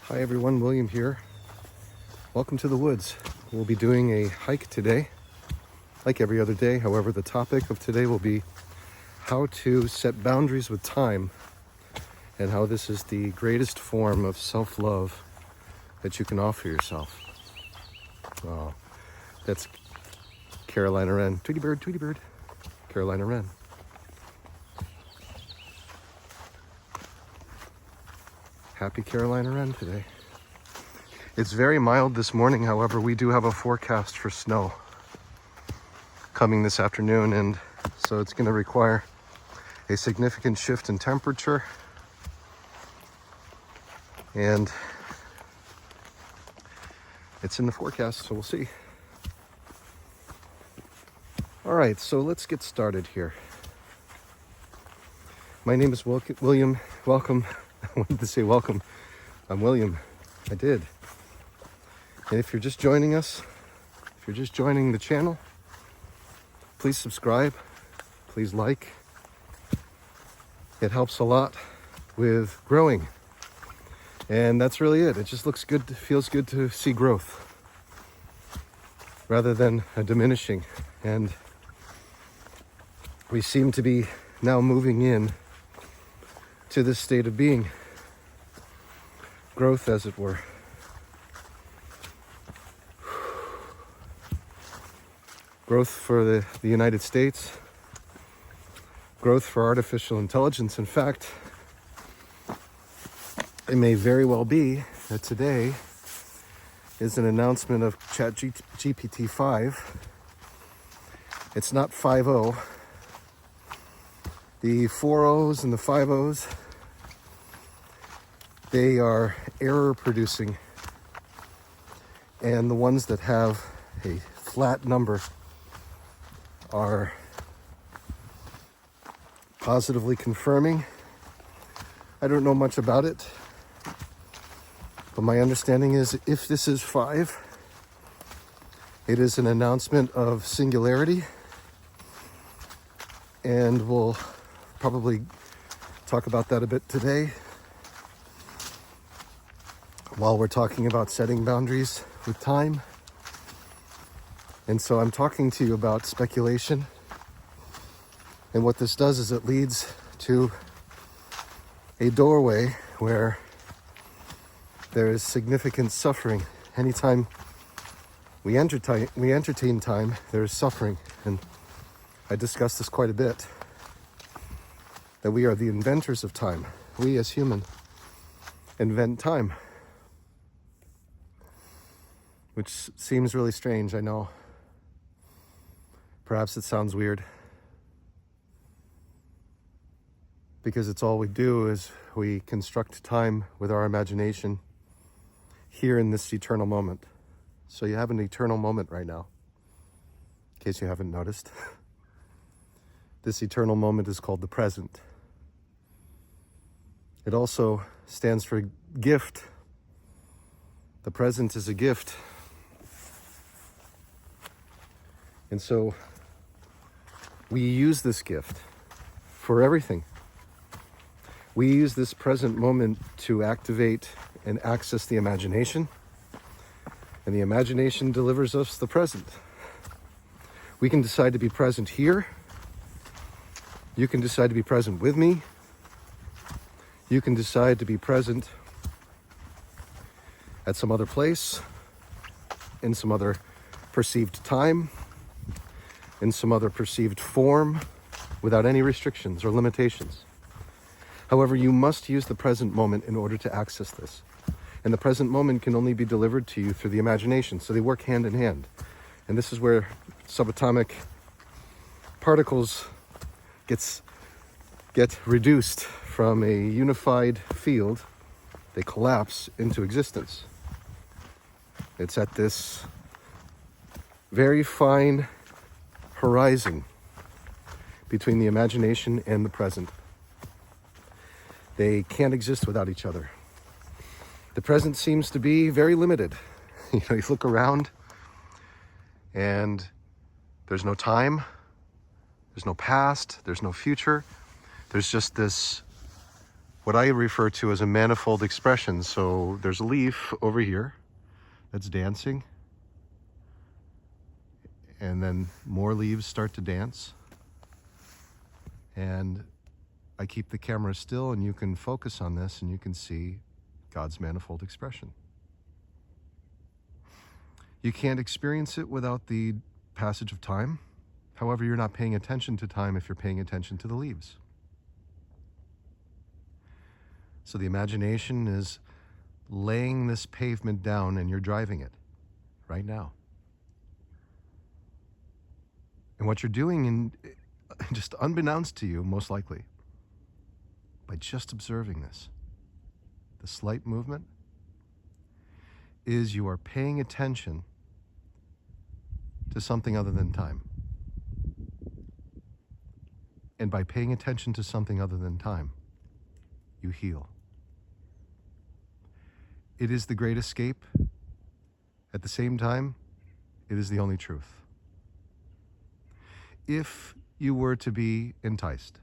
Hi everyone, William here. Welcome to the woods. We'll be doing a hike today, like every other day. However, the topic of today will be how to set boundaries with time and how this is the greatest form of self-love that you can offer yourself. Oh, that's Carolina Wren. Tweety bird, Tweety bird. Carolina Wren. Happy Carolina Wren today. It's very mild this morning, however, we do have a forecast for snow coming this afternoon, and so it's going to require a significant shift in temperature, and it's in the forecast, so we'll see. All right, so let's get started here. My name is William. Welcome. I wanted to say welcome. I'm William. I did. And if you're just joining us, if you're just joining the channel, please subscribe. Please like. It helps a lot with growing. And that's really it. It just looks good, feels good to see growth rather than a diminishing. And we seem to be now moving in to this state of being. Growth, as it were. Growth for the United States. Growth for artificial intelligence. In fact, it may very well be that today is an announcement of ChatGPT 5. It's not 5.0. The 4.0s and the 5.0s, they are error producing. And the ones that have a flat number are positively confirming. I don't know much about it, but my understanding is if this is 5, it is an announcement of singularity, and we'll probably talk about that a bit today while we're talking about setting boundaries with time. And so I'm talking to you about speculation, and what this does is it leads to a doorway where there is significant suffering. Anytime we entertain time, there is suffering. And I discussed this quite a bit, that we are the inventors of time. We as humans invent time, which seems really strange, I know. Perhaps it sounds weird, because it's all we do is we construct time with our imagination here in this eternal moment. So you have an eternal moment right now, in case you haven't noticed. This eternal moment is called the present. It also stands for gift. The present is a gift. And so we use this gift for everything. We use this present moment to activate and access the imagination, and the imagination delivers us the present. We can decide to be present here. You can decide to be present with me. You can decide to be present at some other place, in some other perceived time, in some other perceived form, without any restrictions or limitations. However, you must use the present moment in order to access this. And the present moment can only be delivered to you through the imagination, so they work hand in hand. And this is where subatomic particles get reduced from a unified field. They collapse into existence. It's at this very fine horizon between the imagination and the present. They can't exist without each other. The present seems to be very limited. You look around and there's no time, there's no past, there's no future. There's just this what I refer to as a manifold expression. So there's a leaf over here that's dancing, and then more leaves start to dance, and I keep the camera still, and you can focus on this and you can see God's manifold expression. You can't experience it without the passage of time. However, you're not paying attention to time if you're paying attention to the leaves. So the imagination is laying this pavement down and you're driving it right now. And what you're doing, just unbeknownst to you, most likely, by just observing this, the slight movement, is you are paying attention to something other than time. And by paying attention to something other than time, you heal. It is the great escape. At the same time, it is the only truth. If you were to be enticed,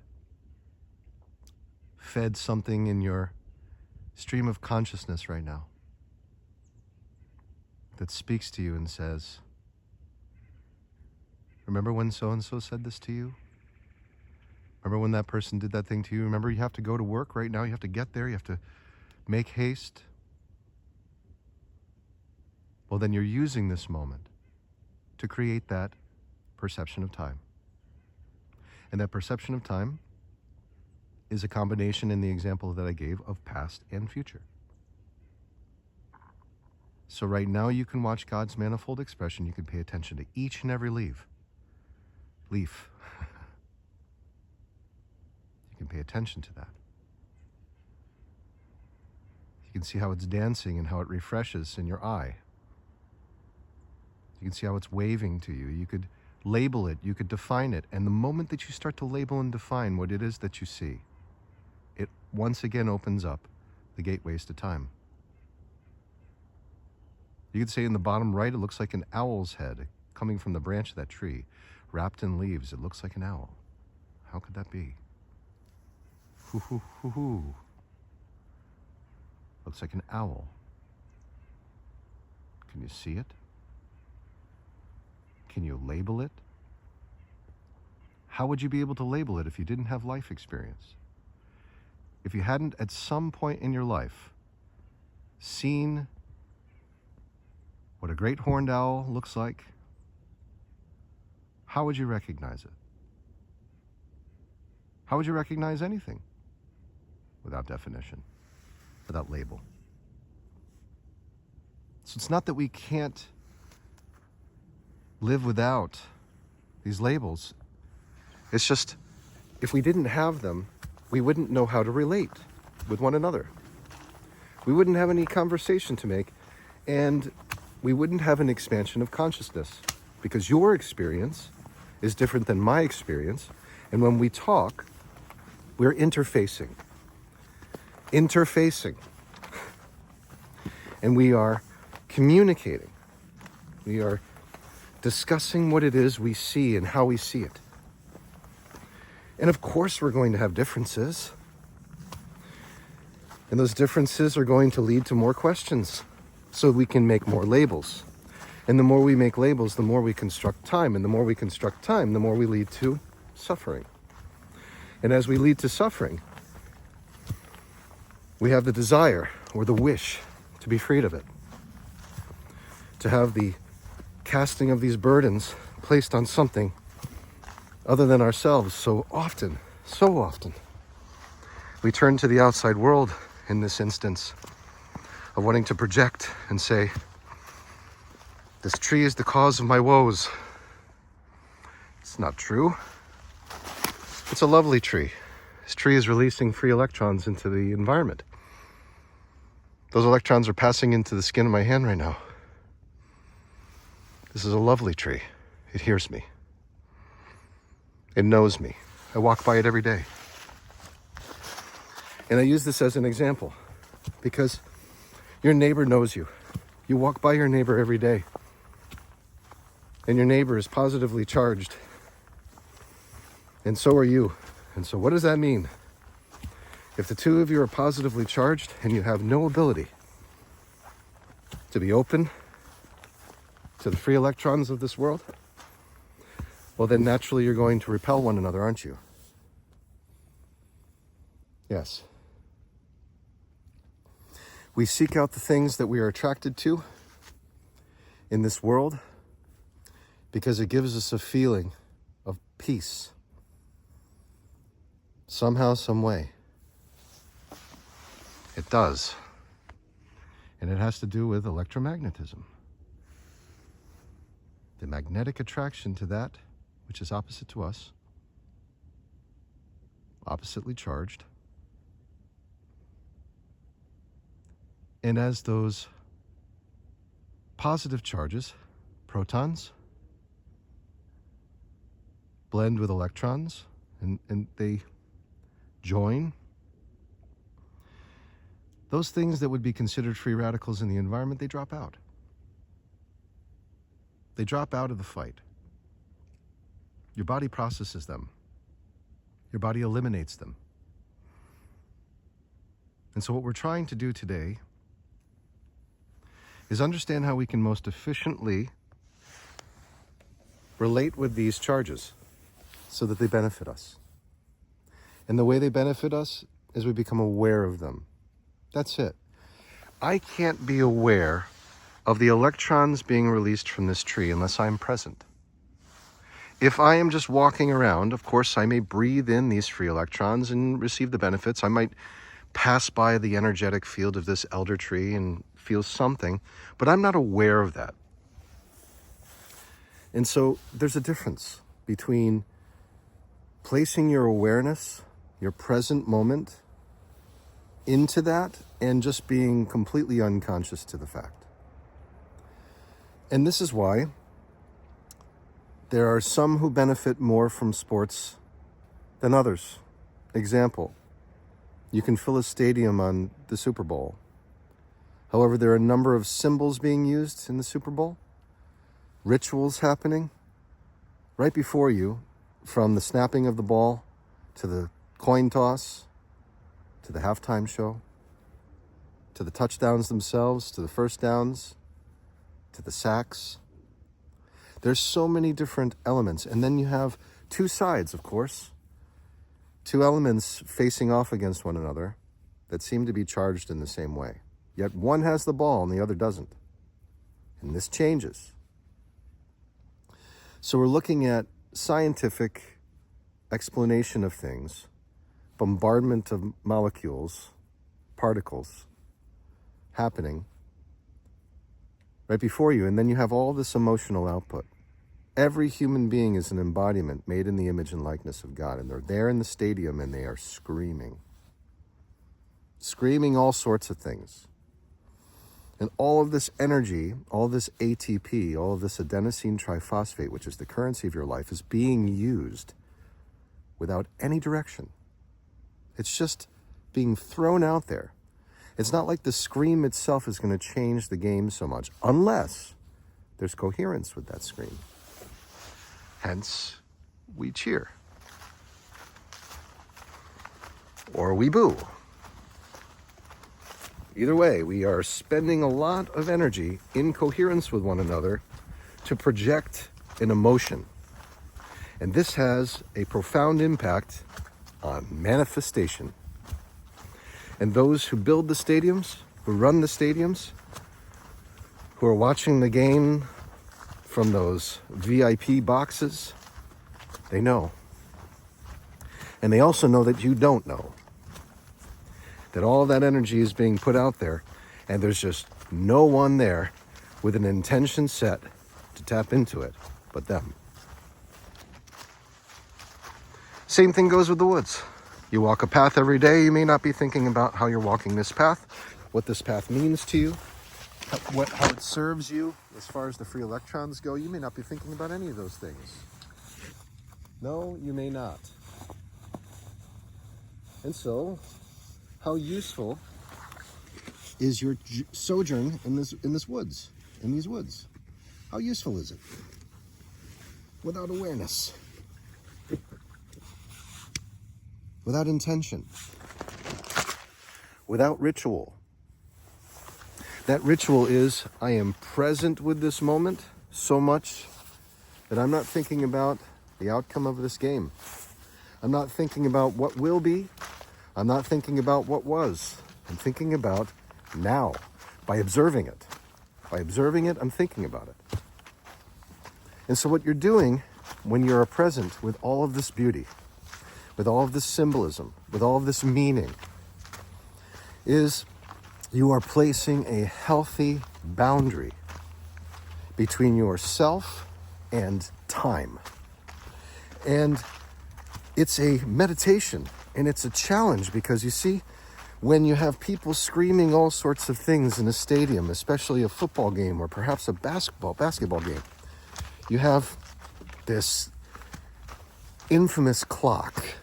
fed something in your stream of consciousness right now that speaks to you and says, remember when so-and-so said this to you? Remember when that person did that thing to you? Remember you have to go to work right now, you have to get there, you have to make haste. Well, then you're using this moment to create that perception of time. And that perception of time is a combination, in the example that I gave, of past and future. So right now you can watch God's manifold expression. You can pay attention to each and every leaf. You can pay attention to that. You can see how it's dancing and how it refreshes in your eye. You can see how it's waving to you. You could label it, you could define it. And the moment that you start to label and define what it is that you see, it once again opens up the gateways to time. You could say in the bottom right, it looks like an owl's head coming from the branch of that tree. Wrapped in leaves, it looks like an owl. How could that be? Hoo, hoo, hoo, hoo. Looks like an owl. Can you see it? Can you label it? How would you be able to label it if you didn't have life experience? If you hadn't at some point in your life seen what a great horned owl looks like, how would you recognize it? How would you recognize anything? Without definition, without label. So it's not that we can't live without these labels. It's just, if we didn't have them, we wouldn't know how to relate with one another. We wouldn't have any conversation to make, and we wouldn't have an expansion of consciousness, because your experience is different than my experience. And when we talk, we're interfacing. And we are communicating. We are discussing what it is we see and how we see it. And of course, we're going to have differences. And those differences are going to lead to more questions, so we can make more labels. And the more we make labels, the more we construct time. And the more we construct time, the more we lead to suffering. And as we lead to suffering, we have the desire or the wish to be freed of it. To have the casting of these burdens placed on something other than ourselves. So often, we turn to the outside world in this instance of wanting to project and say, this tree is the cause of my woes. It's not true. It's a lovely tree. This tree is releasing free electrons into the environment. Those electrons are passing into the skin of my hand right now. This is a lovely tree. It hears me. It knows me. I walk by it every day. And I use this as an example because your neighbor knows you. You walk by your neighbor every day. And your neighbor is positively charged. And so are you. And so what does that mean? If the two of you are positively charged and you have no ability to be open to the free electrons of this world, well, then naturally you're going to repel one another, aren't you? Yes. We seek out the things that we are attracted to in this world because it gives us a feeling of peace. Somehow, some way. It does. And it has to do with electromagnetism. The magnetic attraction to that which is opposite to us, oppositely charged. And as those positive charges, protons, blend with electrons and they join, those things that would be considered free radicals in the environment, they drop out. They drop out of the fight. Your body processes them. Your body eliminates them. And so what we're trying to do today is understand how we can most efficiently relate with these charges so that they benefit us. And the way they benefit us is we become aware of them. That's it. I can't be aware of the electrons being released from this tree unless I'm present. If I am just walking around, of course, I may breathe in these free electrons and receive the benefits. I might pass by the energetic field of this elder tree and feel something, but I'm not aware of that. And so there's a difference between placing your awareness, your present moment, into that and just being completely unconscious to the fact. And this is why there are some who benefit more from sports than others. Example, you can fill a stadium on the Super Bowl. However, there are a number of symbols being used in the Super Bowl, rituals happening right before you, from the snapping of the ball to the coin toss, to the halftime show, to the touchdowns themselves, to the first downs, to the sacks. There's so many different elements. And then you have two sides, of course, two elements facing off against one another that seem to be charged in the same way. Yet one has the ball and the other doesn't. And this changes. So we're looking at scientific explanation of things, bombardment of molecules, particles happening right before you, and then you have all this emotional output. Every human being is an embodiment made in the image and likeness of God, and they're there in the stadium and they are screaming all sorts of things. And all of this energy, all this ATP, all of this adenosine triphosphate, which is the currency of your life, is being used without any direction. It's just being thrown out there. It's not like the scream itself is going to change the game so much, unless there's coherence with that scream. Hence, we cheer. Or we boo. Either way, we are spending a lot of energy in coherence with one another to project an emotion. And this has a profound impact on manifestation. And those who build the stadiums, who run the stadiums, who are watching the game from those VIP boxes, they know. And they also know that you don't know. That all that energy is being put out there, and there's just no one there with an intention set to tap into it but them. Same thing goes with the woods. You walk a path every day, you may not be thinking about how you're walking this path, what this path means to you, how it serves you as far as the free electrons go. You may not be thinking about any of those things. No, you may not. And so, how useful is your sojourn in these woods? How useful is it? Without awareness. Without intention. without ritual. That ritual is I am present with this moment so much that I'm not thinking about the outcome of this game. I'm not thinking about what will be. I'm not thinking about what was. I'm thinking about now by observing it. By observing it, I'm thinking about it. And so what you're doing when you're present with all of this beauty, with all of this symbolism, with all of this meaning, is you are placing a healthy boundary between yourself and time. And it's a meditation and it's a challenge because you see, when you have people screaming all sorts of things in a stadium, especially a football game or perhaps a basketball game, you have this infamous clock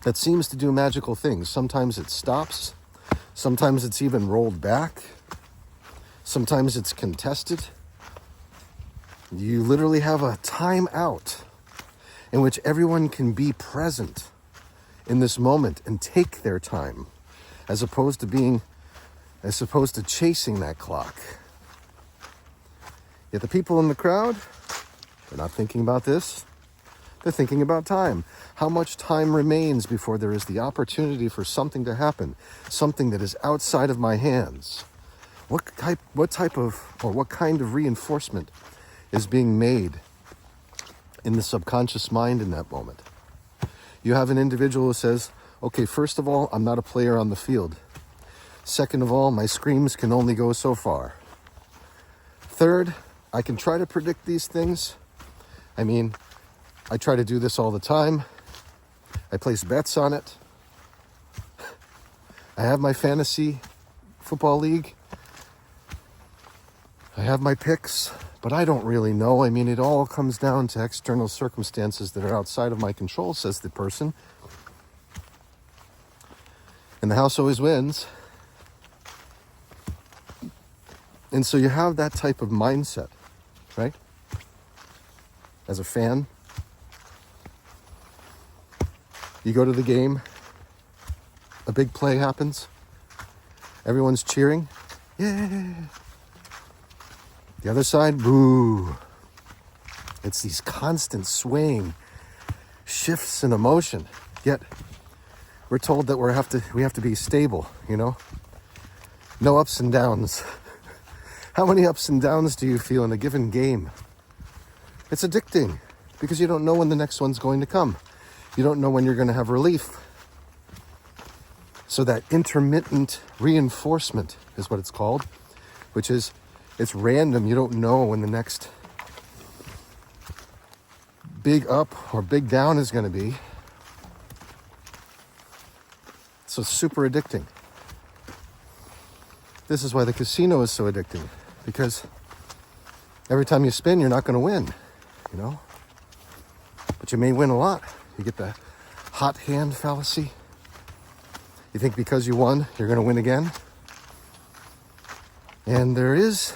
that seems to do magical things. Sometimes it stops. Sometimes it's even rolled back. Sometimes it's contested. You literally have a time out in which everyone can be present in this moment and take their time, as opposed to chasing that clock. Yet the people in the crowd, they're not thinking about this. They're thinking about time. How much time remains before there is the opportunity for something to happen, something that is outside of my hands? What kind of reinforcement is being made in the subconscious mind in that moment? You have an individual who says, okay, first of all, I'm not a player on the field. Second of all, my screams can only go so far. Third, I can try to predict these things. I try to do this all the time. I place bets on it. I have my fantasy football league. I have my picks, but I don't really know. It all comes down to external circumstances that are outside of my control, says the person. And the house always wins. And so you have that type of mindset, right? As a fan, you go to the game, a big play happens, everyone's cheering, yeah. The other side, boo. It's these constant swaying shifts in emotion. Yet we're told that we have to be stable, No ups and downs. How many ups and downs do you feel in a given game? It's addicting because you don't know when the next one's going to come. You don't know when you're going to have relief. So that intermittent reinforcement is what it's called, which is it's random. You don't know when the next big up or big down is going to be. So it's super addicting. This is why the casino is so addicting, because every time you spin, you're not going to win, But you may win a lot. You get the hot hand fallacy. You think because you won, you're going to win again. And there is,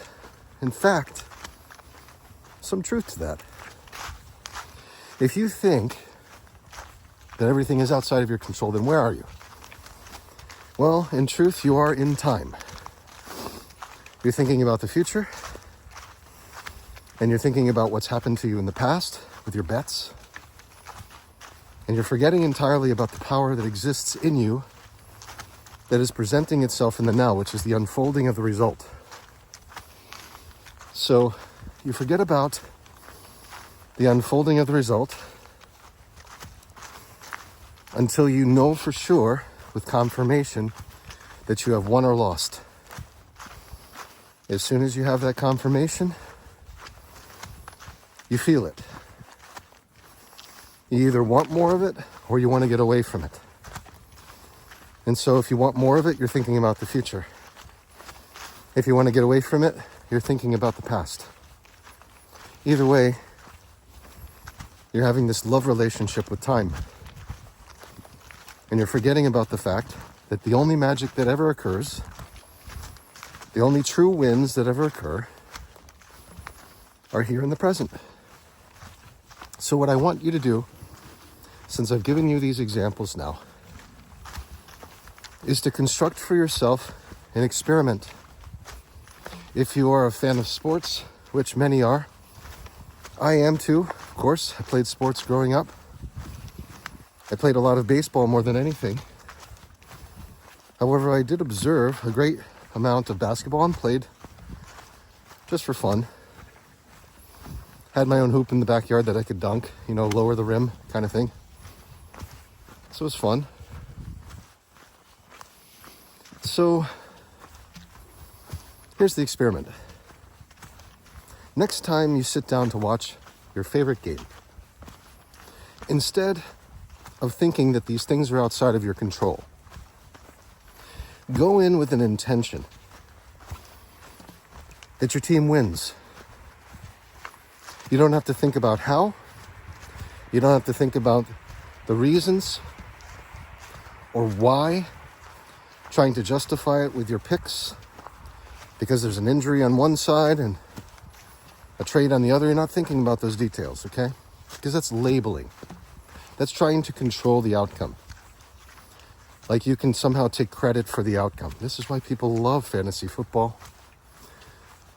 in fact, some truth to that. If you think that everything is outside of your control, then where are you? Well, in truth, you are in time. You're thinking about the future, and you're thinking about what's happened to you in the past with your bets, and you're forgetting entirely about the power that exists in you that is presenting itself in the now, which is the unfolding of the result. So you forget about the unfolding of the result until you know for sure, with confirmation, that you have won or lost. As soon as you have that confirmation, you feel it. You either want more of it or you want to get away from it. And so if you want more of it, you're thinking about the future. If you want to get away from it, you're thinking about the past. Either way, you're having this love relationship with time. And you're forgetting about the fact that the only magic that ever occurs, the only true wins that ever occur, are here in the present. So what I want you to do, since I've given you these examples now, is to construct for yourself an experiment. If you are a fan of sports, which many are, I am too, of course. I played sports growing up. I played a lot of baseball more than anything. However, I did observe a great amount of basketball and played just for fun. Had my own hoop in the backyard that I could dunk, lower the rim kind of thing. So it was fun. So here's the experiment. Next time you sit down to watch your favorite game, instead of thinking that these things are outside of your control, go in with an intention that your team wins. You don't have to think about how. You don't have to think about the reasons or why, trying to justify it with your picks because there's an injury on one side and a trade on the other. You're not thinking about those details, okay? Because that's labeling. That's trying to control the outcome. Like you can somehow take credit for the outcome. This is why people love fantasy football,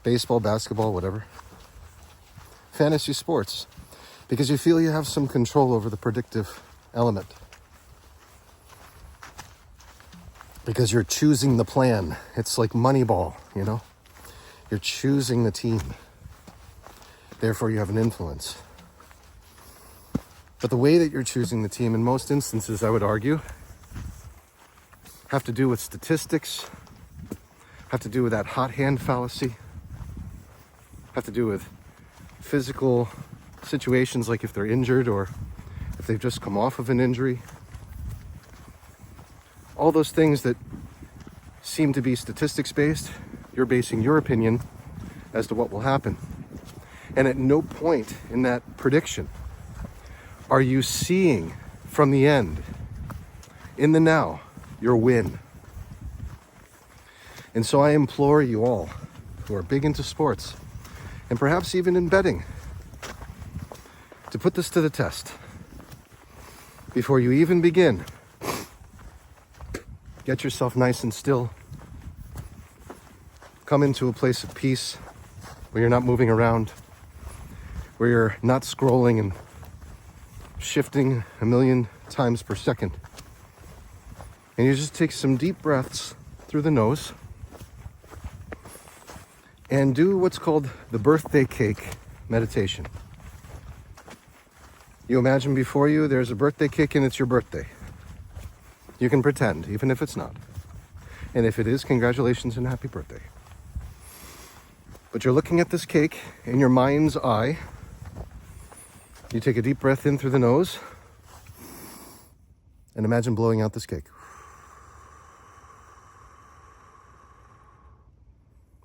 baseball, basketball, whatever. Fantasy sports. Because you feel you have some control over the predictive element. Because you're choosing the plan. It's like Moneyball, You're choosing the team. Therefore, you have an influence. But the way that you're choosing the team, in most instances, I would argue, have to do with statistics, have to do with that hot hand fallacy, have to do with physical situations like if they're injured or if they've just come off of an injury. All those things that seem to be statistics-based, you're basing your opinion as to what will happen. And at no point in that prediction are you seeing from the end, in the now, your win. And so I implore you all who are big into sports, and perhaps even in betting, to put this to the test. Before you even begin, get yourself nice and still. Come into a place of peace where you're not moving around, where you're not scrolling and shifting a million times per second. And you just take some deep breaths through the nose and do what's called the birthday cake meditation. You imagine before you there's a birthday cake and it's your birthday. You can pretend, even if it's not. And if it is, congratulations and happy birthday. But you're looking at this cake in your mind's eye. You take a deep breath in through the nose and imagine blowing out this cake.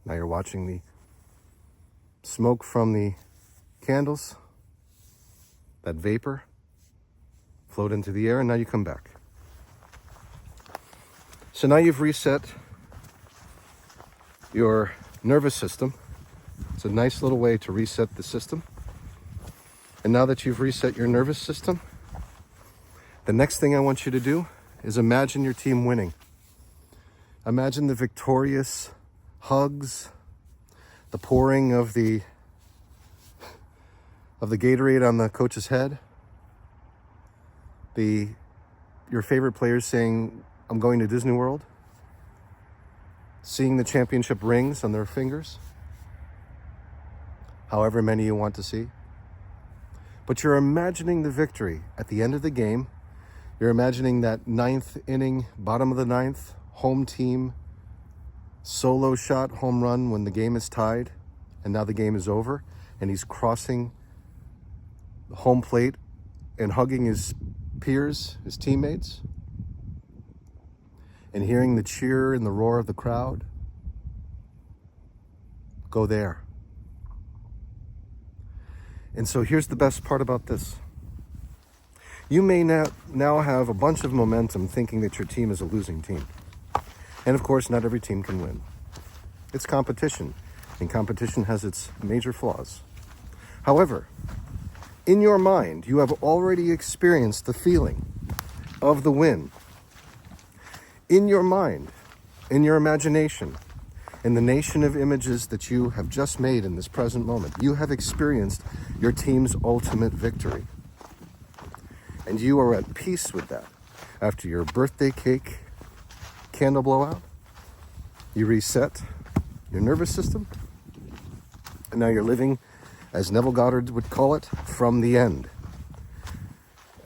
Now you're watching the smoke from the candles, that vapor, float into the air, and now you come back. So now you've reset your nervous system. It's a nice little way to reset the system. And now that you've reset your nervous system, the next thing I want you to do is imagine your team winning. Imagine the victorious hugs, the pouring of the Gatorade on the coach's head, your favorite players saying, "I'm going to Disney World," seeing the championship rings on their fingers, however many you want to see. But you're imagining the victory at the end of the game. You're imagining that ninth inning, bottom of the ninth, home team, solo shot, home run when the game is tied, and now the game is over, and he's crossing the home plate and hugging his peers, his teammates, and hearing the cheer and the roar of the crowd. Go there. And so here's the best part about this. You may now have a bunch of momentum thinking that your team is a losing team. And of course, not every team can win. It's competition, and competition has its major flaws. However, in your mind, you have already experienced the feeling of the win. In your mind, in your imagination, in the nation of images that you have just made in this present moment, you have experienced your team's ultimate victory. And you are at peace with that. After your birthday cake candle blowout, you reset your nervous system, and now you're living, as Neville Goddard would call it, from the end,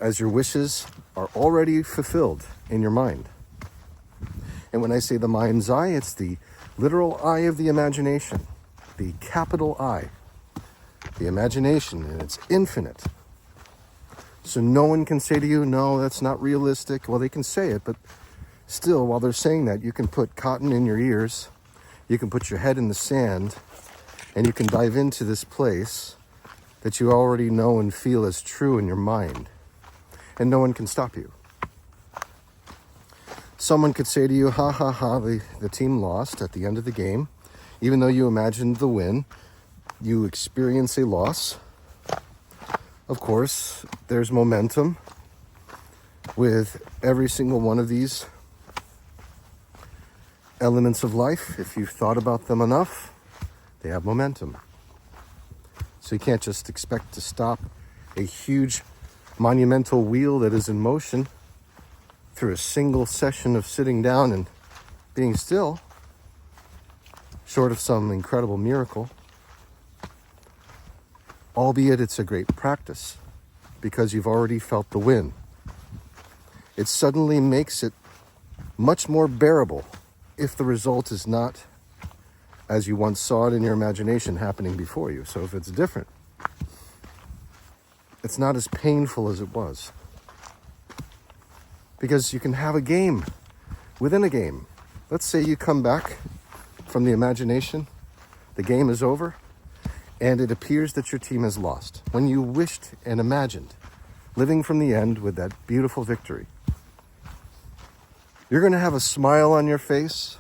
as your wishes are already fulfilled in your mind. And when I say the mind's eye, it's the literal eye of the imagination, the capital I, the imagination, and it's infinite. So no one can say to you, no, that's not realistic. Well, they can say it, but still, while they're saying that, you can put cotton in your ears, you can put your head in the sand, and you can dive into this place that you already know and feel is true in your mind. And no one can stop you. Someone could say to you, ha ha ha, the team lost at the end of the game. Even though you imagined the win, you experience a loss. Of course, there's momentum with every single one of these elements of life. If you've thought about them enough, they have momentum. So you can't just expect to stop a huge monumental wheel that is in motion through a single session of sitting down and being still, short of some incredible miracle. Albeit it's a great practice because you've already felt the win. It suddenly makes it much more bearable if the result is not as you once saw it in your imagination happening before you. So if it's different, it's not as painful as it was. Because you can have a game within a game. Let's say you come back from the imagination, the game is over, and it appears that your team has lost. When you wished and imagined living from the end with that beautiful victory, you're going to have a smile on your face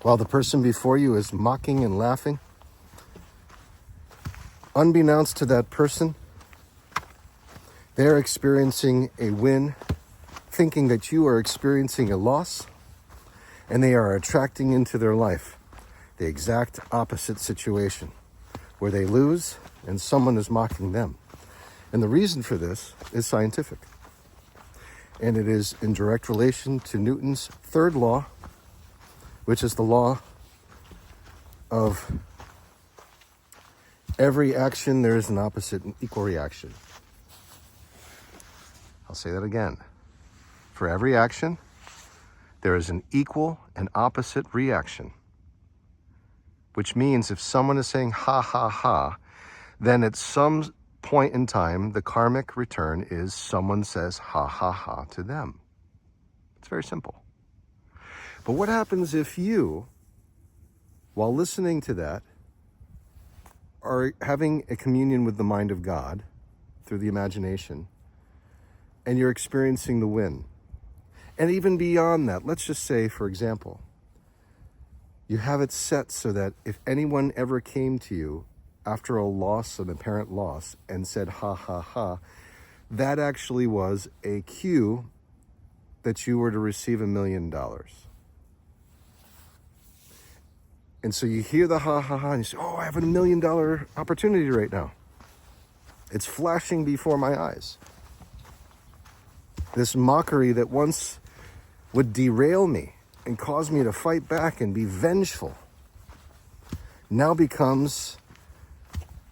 while the person before you is mocking and laughing. Unbeknownst to that person, they're experiencing a win, thinking that you are experiencing a loss, and they are attracting into their life the exact opposite situation, where they lose and someone is mocking them. And the reason for this is scientific. And it is in direct relation to Newton's third law, which is the law of every action, there is an opposite and equal reaction. I'll say that again. For every action, there is an equal and opposite reaction. Which means if someone is saying ha ha ha, then at some point in time, the karmic return is someone says ha ha ha to them. It's very simple. But what happens if you, while listening to that, are having a communion with the mind of God through the imagination, and you're experiencing the win? And even beyond that, let's just say, for example, you have it set so that if anyone ever came to you after a loss, an apparent loss, and said ha ha ha, that actually was a cue that you were to receive $1 million. And so you hear the ha ha ha and you say, oh, I have a $1 million opportunity right now. It's flashing before my eyes. This mockery that once would derail me and cause me to fight back and be vengeful now becomes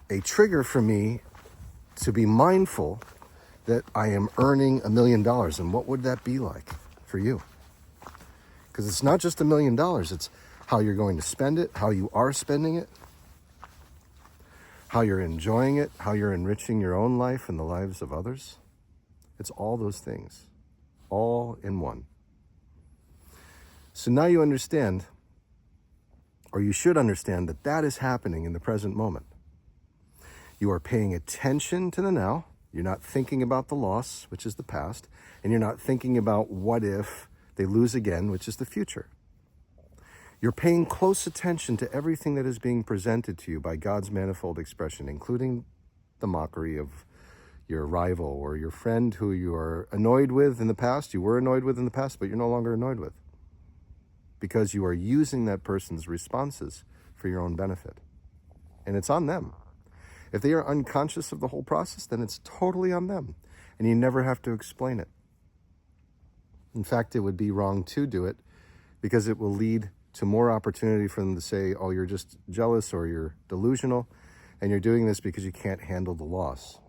a trigger for me to be mindful that I am earning $1 million. And what would that be like for you? Because it's not just $1 million, it's how you're going to spend it, how you are spending it, how you're enjoying it, how you're enriching your own life and the lives of others. It's all those things, all in one. So now you understand, or you should understand, that that is happening in the present moment. You are paying attention to the now. You're not thinking about the loss, which is the past, and you're not thinking about what if they lose again, which is the future. You're paying close attention to everything that is being presented to you by God's manifold expression, including the mockery of your rival or your friend who you are annoyed with in the past, you were annoyed with in the past, but you're no longer annoyed with, because you are using that person's responses for your own benefit. And it's on them. If they are unconscious of the whole process, then it's totally on them. And you never have to explain it. In fact, it would be wrong to do it, because it will lead to more opportunity for them to say, oh, you're just jealous or you're delusional, and you're doing this because you can't handle the loss.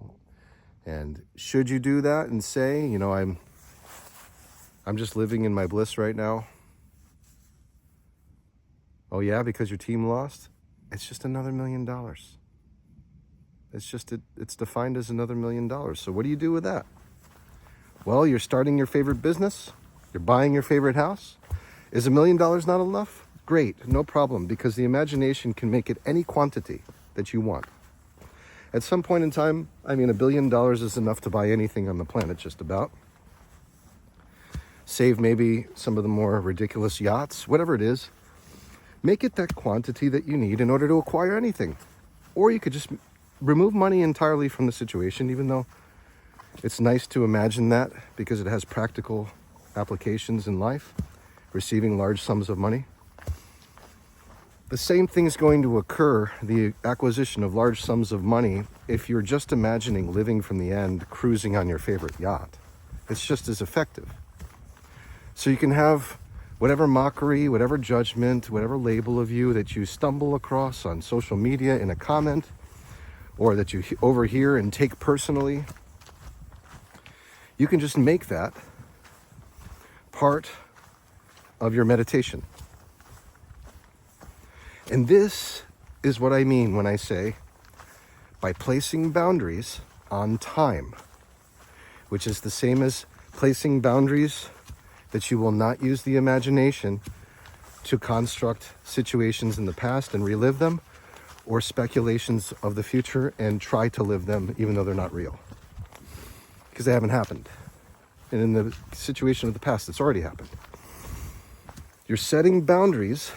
And should you do that and say, I'm just living in my bliss right now? Oh yeah, because your team lost? It's just another $1 million. It's defined as another $1 million. So what do you do with that? Well, you're starting your favorite business. You're buying your favorite house. Is $1 million not enough? Great, no problem, because the imagination can make it any quantity that you want. At some point in time, $1 billion is enough to buy anything on the planet, just about. Save maybe some of the more ridiculous yachts, whatever it is. Make it that quantity that you need in order to acquire anything. Or you could just remove money entirely from the situation, even though it's nice to imagine that because it has practical applications in life, receiving large sums of money. The same thing is going to occur, the acquisition of large sums of money, if you're just imagining living from the end, cruising on your favorite yacht. It's just as effective. So you can have whatever mockery, whatever judgment, whatever label of you that you stumble across on social media in a comment, or that you overhear and take personally, you can just make that part of your meditation. And this is what I mean when I say, by placing boundaries on time, which is the same as placing boundaries that you will not use the imagination to construct situations in the past and relive them, or speculations of the future and try to live them even though they're not real, because they haven't happened. And in the situation of the past, it's already happened. You're setting boundaries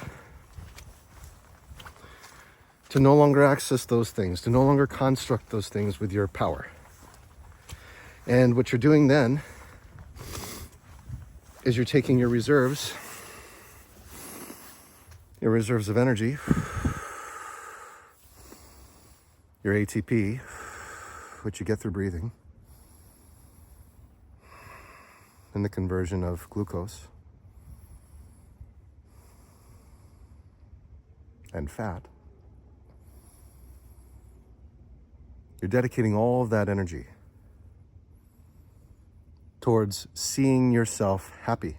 to no longer access those things, to no longer construct those things with your power. And what you're doing then is you're taking your reserves of energy, your ATP, which you get through breathing, and the conversion of glucose and fat. You're dedicating all of that energy towards seeing yourself happy.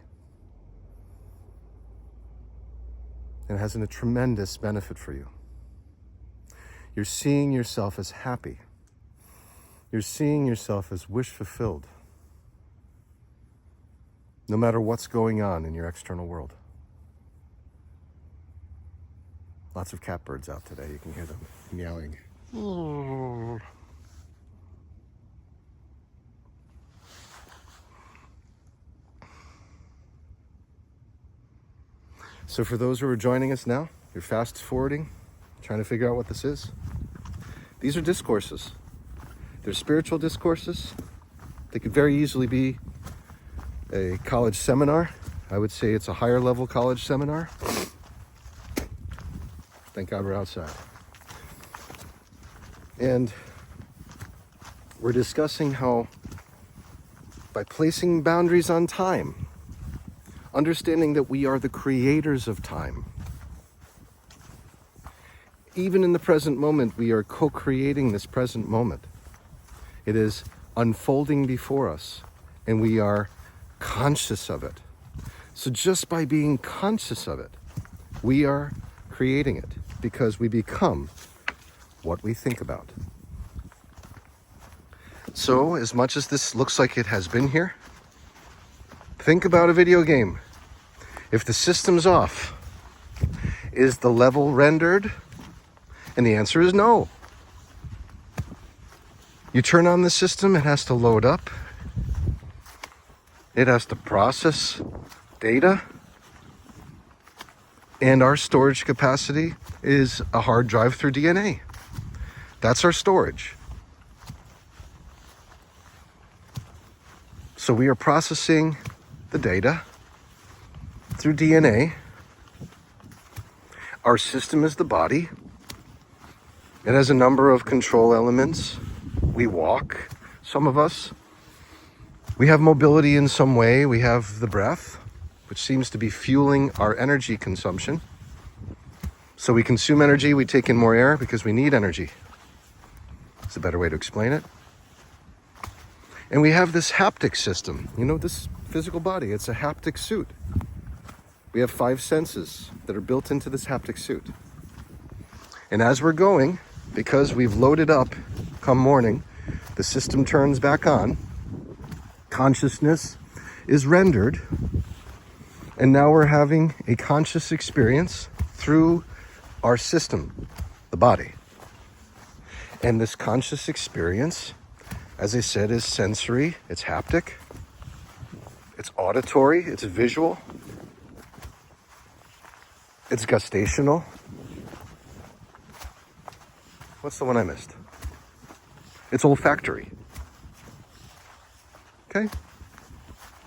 And it has a tremendous benefit for you. You're seeing yourself as happy. You're seeing yourself as wish fulfilled, no matter what's going on in your external world. Lots of catbirds out today. You can hear them meowing. So for those who are joining us now, you're fast forwarding, trying to figure out what this is. These are discourses. They're spiritual discourses. They could very easily be a college seminar. I would say it's a higher level college seminar. Thank God we're outside. And we're discussing how, by placing boundaries on time, understanding that we are the creators of time. Even in the present moment, we are co-creating this present moment. It is unfolding before us, and we are conscious of it. So just by being conscious of it, we are creating it, because we become what we think about. So, as much as this looks like it has been here, think about a video game. If the system's off, is the level rendered? And the answer is no. You turn on the system, it has to load up. It has to process data. And our storage capacity is a hard drive through DNA. That's our storage. So we are processing the data through DNA. Our system is the body. It has a number of control elements. We walk, some of us. We have mobility in some way. We have the breath, which seems to be fueling our energy consumption. So we consume energy, we take in more air because we need energy. It's a better way to explain it. And we have this haptic system. You know, this physical body, it's a haptic suit. We have 5 senses that are built into this haptic suit. And as we're going, because we've loaded up come morning, the system turns back on, consciousness is rendered, and now we're having a conscious experience through our system, the body. And this conscious experience, as I said, is sensory, it's haptic, it's auditory, it's visual, it's gustational. What's the one I missed? It's olfactory. Okay?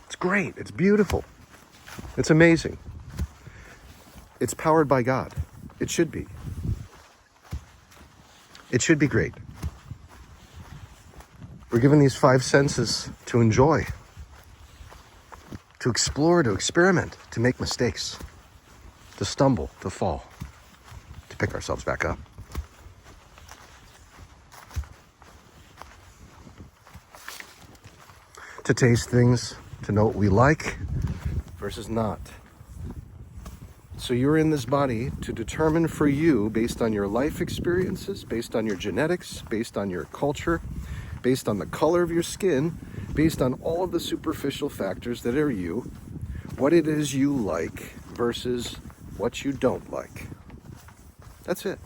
It's great, it's beautiful, it's amazing. It's powered by God. It should be. It should be great. We're given these 5 senses to enjoy, to explore, to experiment, to make mistakes, to stumble, to fall, to pick ourselves back up. To taste things, to know what we like versus not. So you're in this body to determine for you, based on your life experiences, based on your genetics, based on your culture, based on the color of your skin, based on all of the superficial factors that are you, what it is you like versus what you don't like. That's it.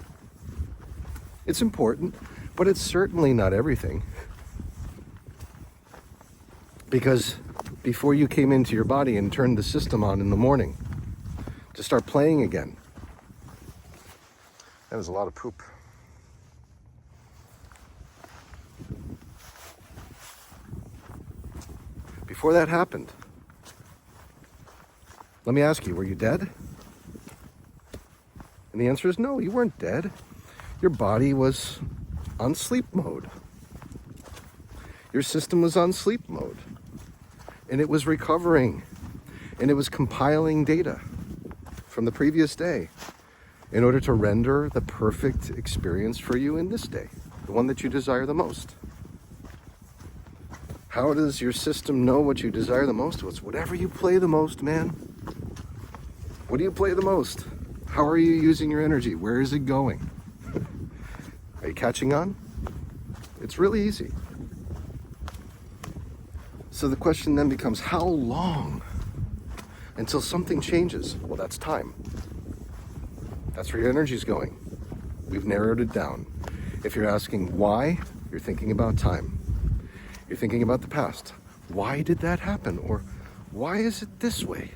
It's important, but it's certainly not everything. Because before you came into your body and turned the system on in the morning to start playing again, that was a lot of poop. Before that happened, let me ask you, were you dead? And the answer is no, you weren't dead. Your body was on sleep mode. Your system was on sleep mode. And it was recovering. And it was compiling data from the previous day in order to render the perfect experience for you in this day, the one that you desire the most. How does your system know what you desire the most? Well, it's whatever you play the most, man. What do you play the most? How are you using your energy? Where is it going? Are you catching on? It's really easy. So the question then becomes, how long until something changes? Well, that's time. That's where your energy is going. We've narrowed it down. If you're asking why, you're thinking about time. You're thinking about the past. Why did that happen? Or why is it this way?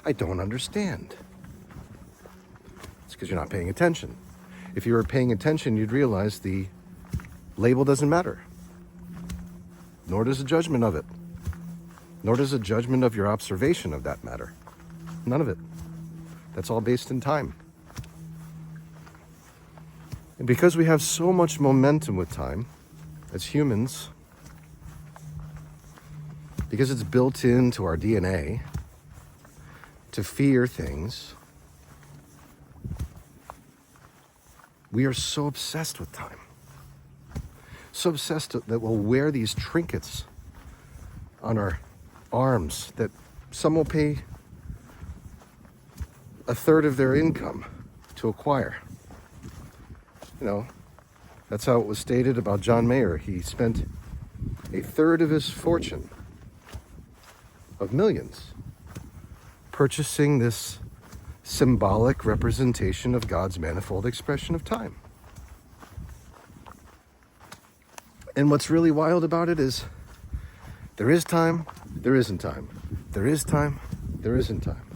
I don't understand. It's because you're not paying attention. If you were paying attention, you'd realize the label doesn't matter. Nor does a judgment of it. Nor does a judgment of your observation of that matter. None of it. That's all based in time. And because we have so much momentum with time, as humans, because it's built into our DNA to fear things, we are so obsessed with time. So obsessed that we'll wear these trinkets on our arms that some will pay a third of their income to acquire. You know, that's how it was stated about John Mayer. He spent a third of his fortune, of millions, purchasing this symbolic representation of God's manifold expression of time. And what's really wild about it is there is time, there isn't time. There is time, there isn't time.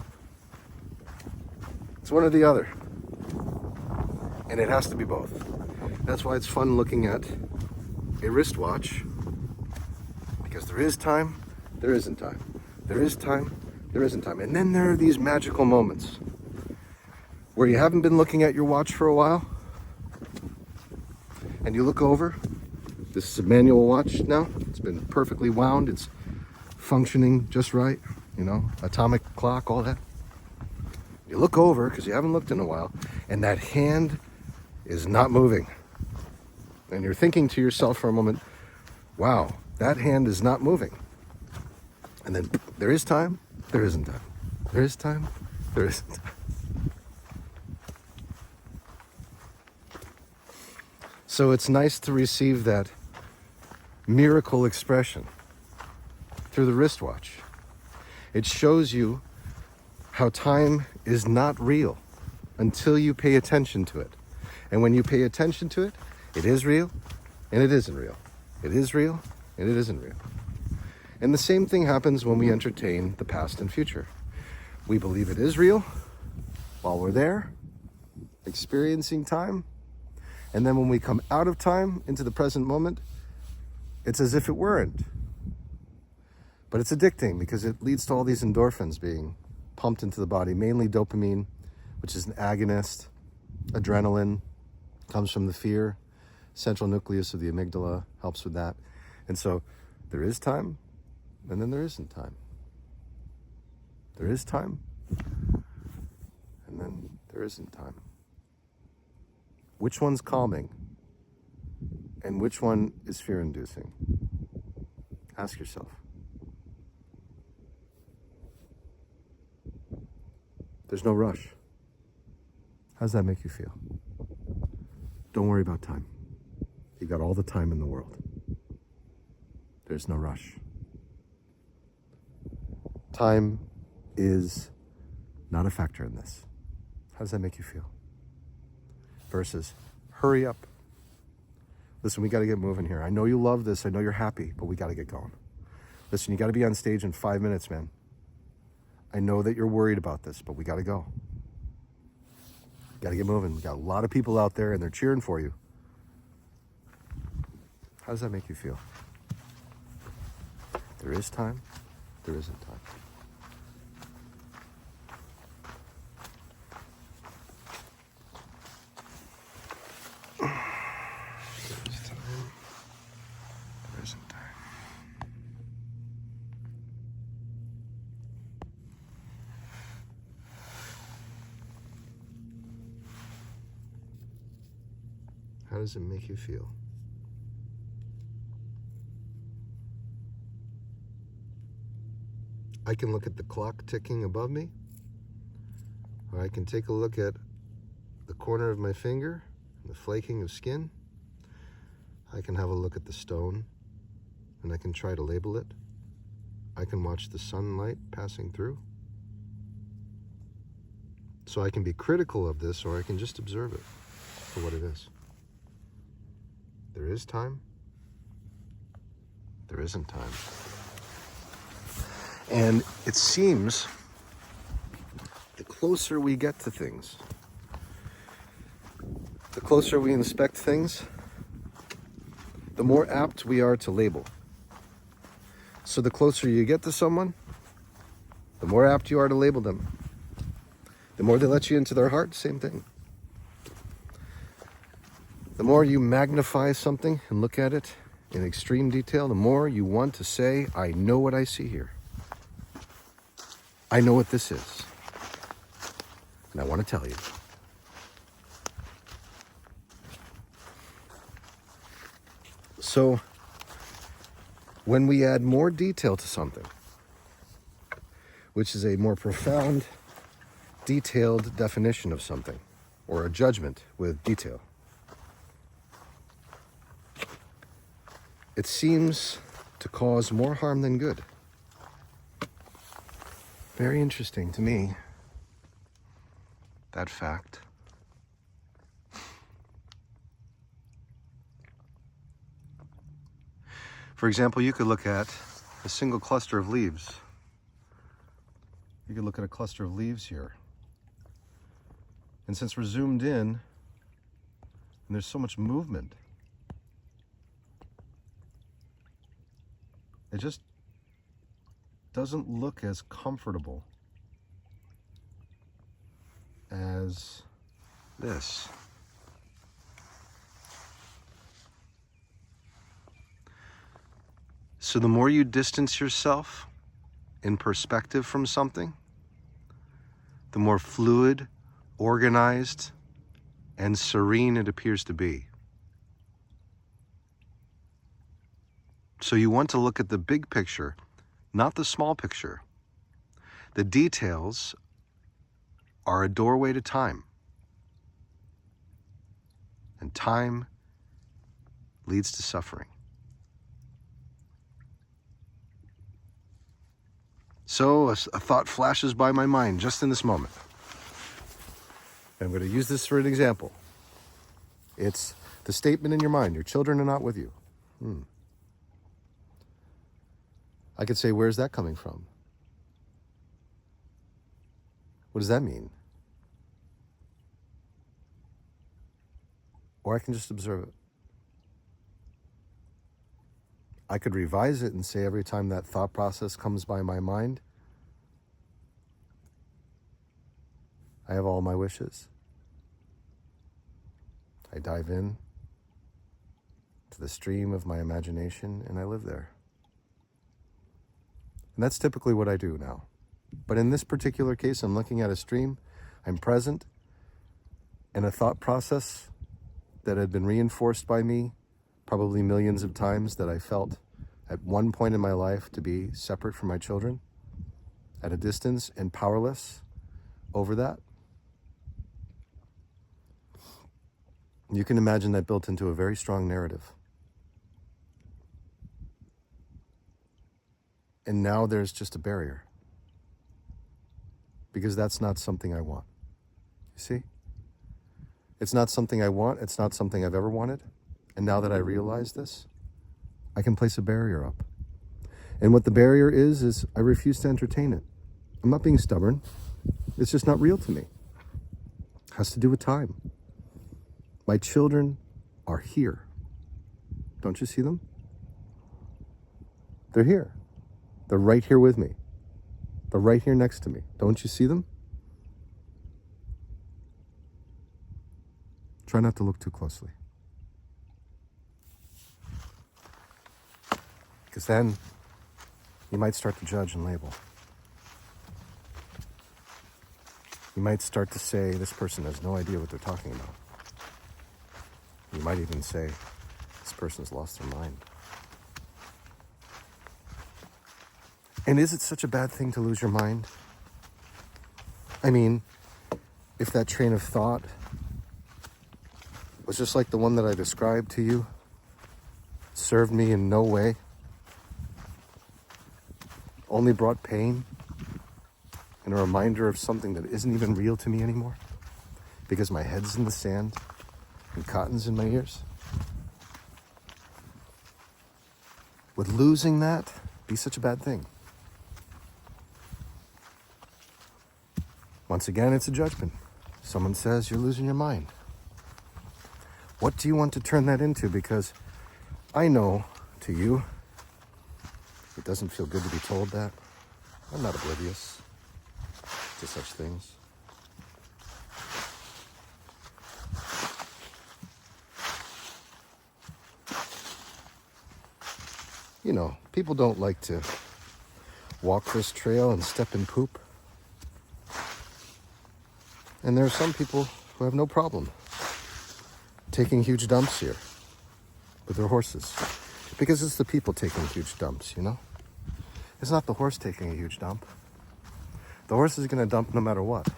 It's one or the other. And it has to be both. That's why it's fun looking at a wristwatch, because there is time, there isn't time. There is time, there isn't time. And then there are these magical moments where you haven't been looking at your watch for a while, and you look over. This is a manual watch now. It's been perfectly wound. It's functioning just right, you know, atomic clock, all that. You look over, because you haven't looked in a while, and that hand is not moving. And you're thinking to yourself for a moment, wow, that hand is not moving. And then there is time, there isn't time. There is time, there isn't time. So it's nice to receive that miracle expression through the wristwatch. It shows you how time is not real until you pay attention to it. And when you pay attention to it, it is real and it isn't real. It is real and it isn't real. And the same thing happens when we entertain the past and future. We believe it is real while we're there, experiencing time. And then when we come out of time into the present moment, it's as if it weren't. But it's addicting because it leads to all these endorphins being pumped into the body, mainly dopamine, which is an agonist. Adrenaline comes from the fear. Central nucleus of the amygdala helps with that. And so there is time, and then there isn't time. There is time, and then there isn't time. Which one's calming? And which one is fear-inducing? Ask yourself. There's no rush. How does that make you feel? Don't worry about time. You got all the time in the world. There's no rush. Time is not a factor in this. How does that make you feel? Versus, hurry up. Listen, we got to get moving here. I know you love this. I know you're happy, but we got to get going. Listen, you got to be on stage in 5 minutes, man. I know that you're worried about this, but we got to go. Got to get moving. We got a lot of people out there, and they're cheering for you. How does that make you feel? There is time. There isn't time. How does it make you feel? I can look at the clock ticking above me, or I can take a look at the corner of my finger, the flaking of skin. I can have a look at the stone, and I can try to label it. I can watch the sunlight passing through. So I can be critical of this, or I can just observe it for what it is. There is time. There isn't time. And it seems the closer we get to things, the closer we inspect things, the more apt we are to label. So the closer you get to someone, the more apt you are to label them. The more they let you into their heart, same thing. The more you magnify something and look at it in extreme detail, the more you want to say, I know what I see here. I know what this is. And I want to tell you. So, when we add more detail to something, which is a more profound, detailed definition of something, or a judgment with detail, it seems to cause more harm than good. Very interesting to me, that fact. For example, you could look at a single cluster of leaves. You could look at a cluster of leaves here. And since we're zoomed in, and there's so much movement, it just doesn't look as comfortable as this. So the more you distance yourself in perspective from something, the more fluid, organized, and serene it appears to be. So you want to look at the big picture, not the small picture. The details are a doorway to time. And time leads to suffering. So a thought flashes by my mind just in this moment. I'm going to use this for an example. It's the statement in your mind, your children are not with you. I could say, where's that coming from? What does that mean? Or I can just observe it. I could revise it and say every time that thought process comes by my mind, I have all my wishes. I dive in to the stream of my imagination and I live there. And that's typically what I do now. But in this particular case, I'm looking at a stream, I'm present, and a thought process that had been reinforced by me probably millions of times that I felt at one point in my life to be separate from my children, at a distance and powerless over that. You can imagine that built into a very strong narrative. And now there's just a barrier. Because that's not something I want. You see? It's not something I want. It's not something I've ever wanted. And now that I realize this, I can place a barrier up. And what the barrier is I refuse to entertain it. I'm not being stubborn. It's just not real to me. It has to do with time. My children are here. Don't you see them? They're here. They're right here with me. They're right here next to me. Don't you see them? Try not to look too closely. Because then you might start to judge and label. You might start to say, this person has no idea what they're talking about. You might even say, this person's lost their mind. And is it such a bad thing to lose your mind? I mean, if that train of thought was just like the one that I described to you, served me in no way, only brought pain and a reminder of something that isn't even real to me anymore because my head's in the sand and cotton's in my ears? Would losing that be such a bad thing? Once again, it's a judgment. Someone says you're losing your mind. What do you want to turn that into? Because I know to you, it doesn't feel good to be told that. I'm not oblivious to such things. You know, people don't like to walk this trail and step in poop. And there are some people who have no problem taking huge dumps here with their horses. Because it's the people taking huge dumps, you know? It's not the horse taking a huge dump. The horse is going to dump no matter what.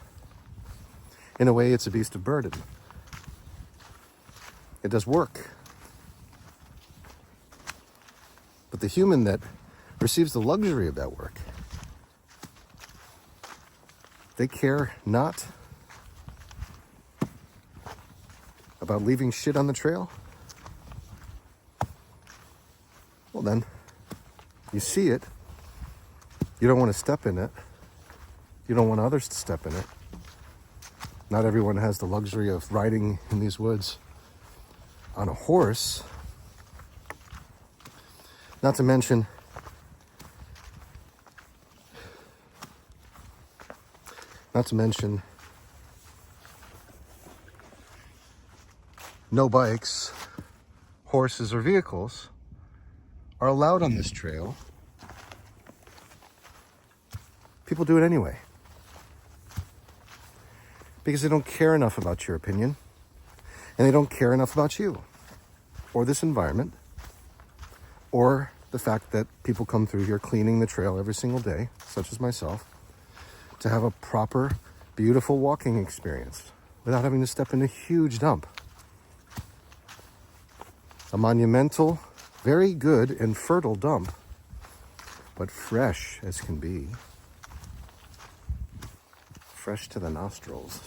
In a way, it's a beast of burden. It does work. But the human that receives the luxury of that work, they care not about leaving shit on the trail. Well then, you see it. You don't want to step in it. You don't want others to step in it. Not everyone has the luxury of riding in these woods on a horse. Not to mention, Not to mention, no bikes, horses, or vehicles are allowed on this trail. People do it anyway because they don't care enough about your opinion, and they don't care enough about you or this environment or the fact that people come through here cleaning the trail every single day, such as myself, to have a proper, beautiful walking experience without having to step in a huge dump. A monumental, very good and fertile dump, but fresh as can be. Fresh to the nostrils.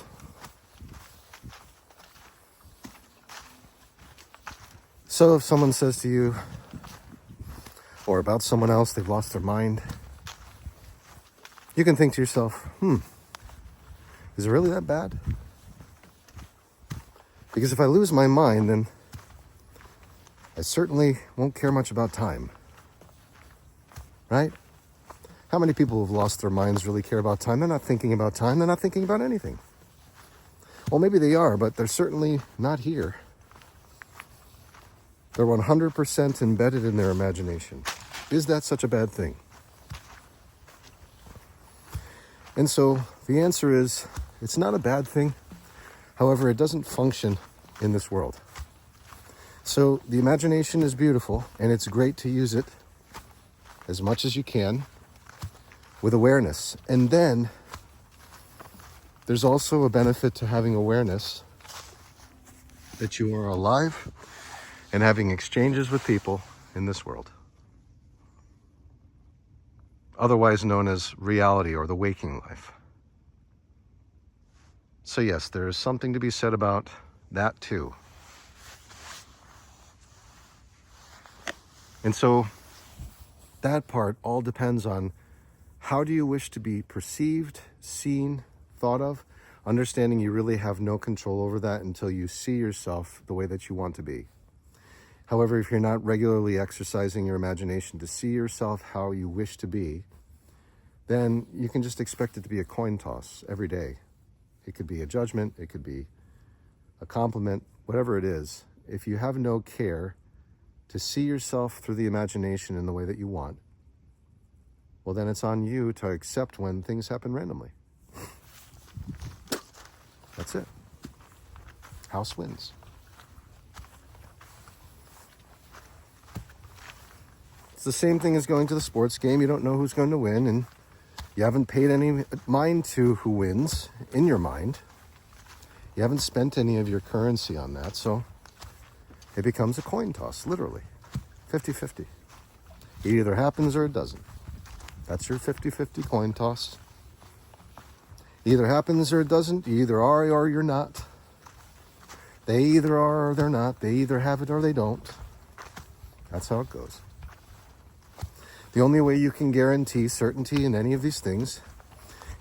So if someone says to you, or about someone else, they've lost their mind, you can think to yourself, is it really that bad? Because if I lose my mind, then I certainly won't care much about time. Right? How many people who've lost their minds really care about time? They're not thinking about time. They're not thinking about anything. Well, maybe they are, but they're certainly not here. They're 100% embedded in their imagination. Is that such a bad thing? And so the answer is, it's not a bad thing. However, it doesn't function in this world. So the imagination is beautiful, and it's great to use it as much as you can with awareness. And then there's also a benefit to having awareness that you are alive and having exchanges with people in this world, otherwise known as reality or the waking life. So yes, there is something to be said about that too. And so that part all depends on how do you wish to be perceived, seen, thought of, understanding you really have no control over that until you see yourself the way that you want to be. However, if you're not regularly exercising your imagination to see yourself how you wish to be, then you can just expect it to be a coin toss every day. It could be a judgment, it could be a compliment, whatever it is. If you have no care to see yourself through the imagination in the way that you want, well, then it's on you to accept when things happen randomly. That's it. House wins. It's the same thing as going to the sports game. You don't know who's going to win, and you haven't paid any mind to who wins in your mind. You haven't spent any of your currency on that, so it becomes a coin toss, literally. 50-50. It either happens or it doesn't. That's your 50-50 coin toss. It either happens or it doesn't. You either are or you're not. They either are or they're not. They either have it or they don't. That's how it goes. The only way you can guarantee certainty in any of these things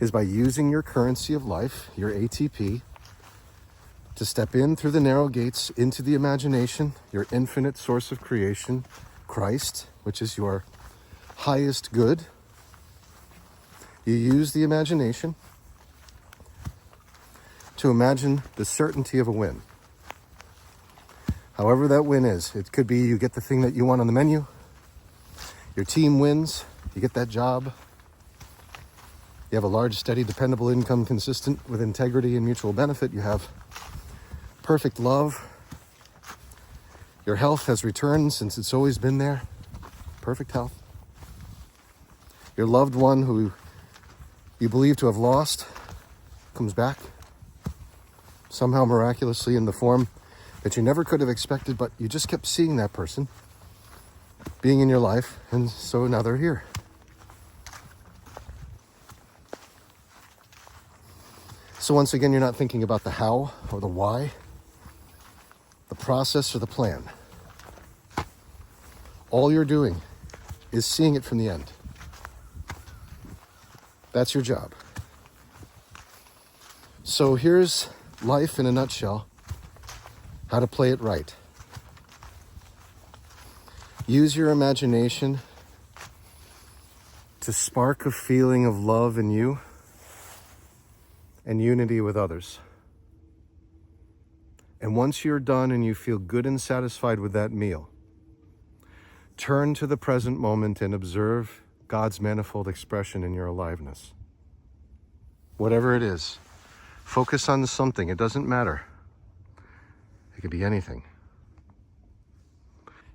is by using your currency of life, your ATP, to step in through the narrow gates into the imagination, your infinite source of creation, Christ, which is your highest good. You use the imagination to imagine the certainty of a win. However that win is. It could be you get the thing that you want on the menu, your team wins, you get that job, you have a large, steady, dependable income consistent with integrity and mutual benefit, you have perfect love, your health has returned since it's always been there, perfect health. Your loved one who you believe to have lost comes back, somehow miraculously in the form that you never could have expected, but you just kept seeing that person being in your life, and so now they're here. So once again, you're not thinking about the how or the why, the process or the plan. All you're doing is seeing it from the end. That's your job. So here's life in a nutshell, how to play it right. Use your imagination to spark a feeling of love in you and unity with others. And once you're done and you feel good and satisfied with that meal, turn to the present moment and observe God's manifold expression in your aliveness. Whatever it is, focus on something. It doesn't matter. It could be anything.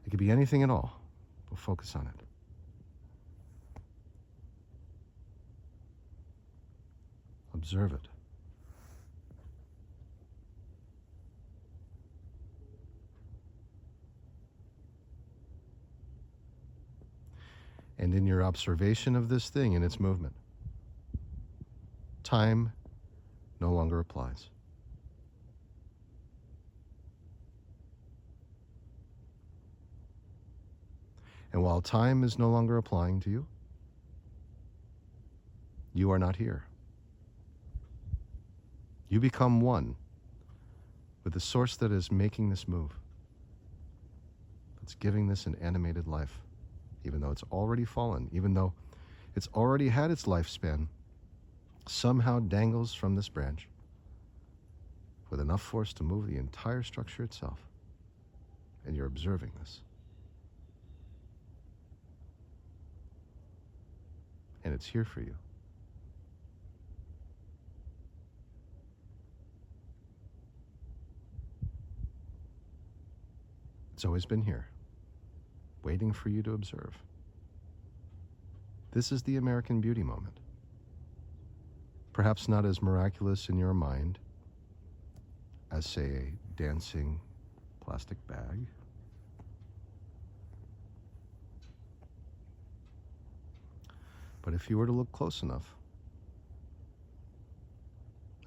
It could be anything at all. But focus on it. Observe it. And in your observation of this thing and its movement, time no longer applies. And while time is no longer applying to you, you are not here. You become one with the source that is making this move, that's giving this an animated life, even though it's already fallen, even though it's already had its lifespan, somehow dangles from this branch with enough force to move the entire structure itself. And you're observing this. And it's here for you. It's always been here, waiting for you to observe. This is the American Beauty moment. Perhaps not as miraculous in your mind as, say, a dancing plastic bag. But if you were to look close enough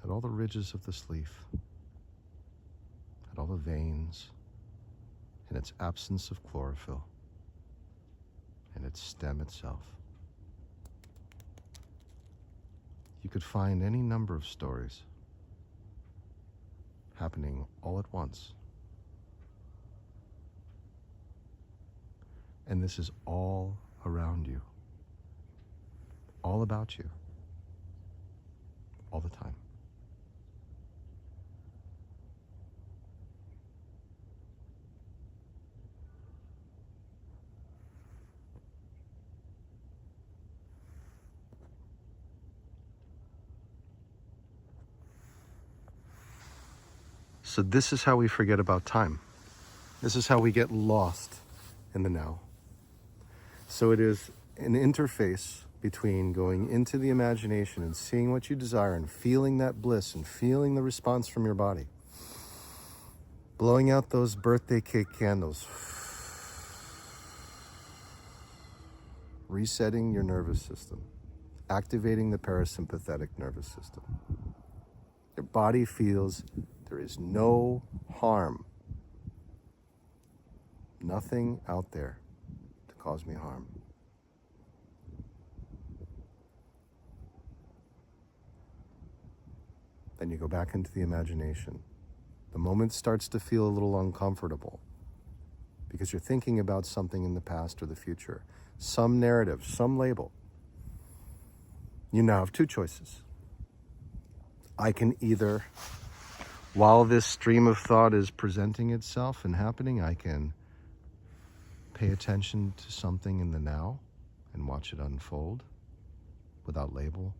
at all the ridges of this leaf, at all the veins, and its absence of chlorophyll, and its stem itself, you could find any number of stories happening all at once. And this is all around you, all about you, all the time. So this is how we forget about time. This is how we get lost in the now. So it is an interface between going into the imagination and seeing what you desire and feeling that bliss and feeling the response from your body. Blowing out those birthday cake candles. Resetting your nervous system. Activating the parasympathetic nervous system. Your body feels there is no harm. Nothing out there to cause me harm. Then you go back into the imagination. The moment starts to feel a little uncomfortable because you're thinking about something in the past or the future, some narrative, some label. You now have two choices. I can either, while this stream of thought is presenting itself and happening, I can pay attention to something in the now and watch it unfold without label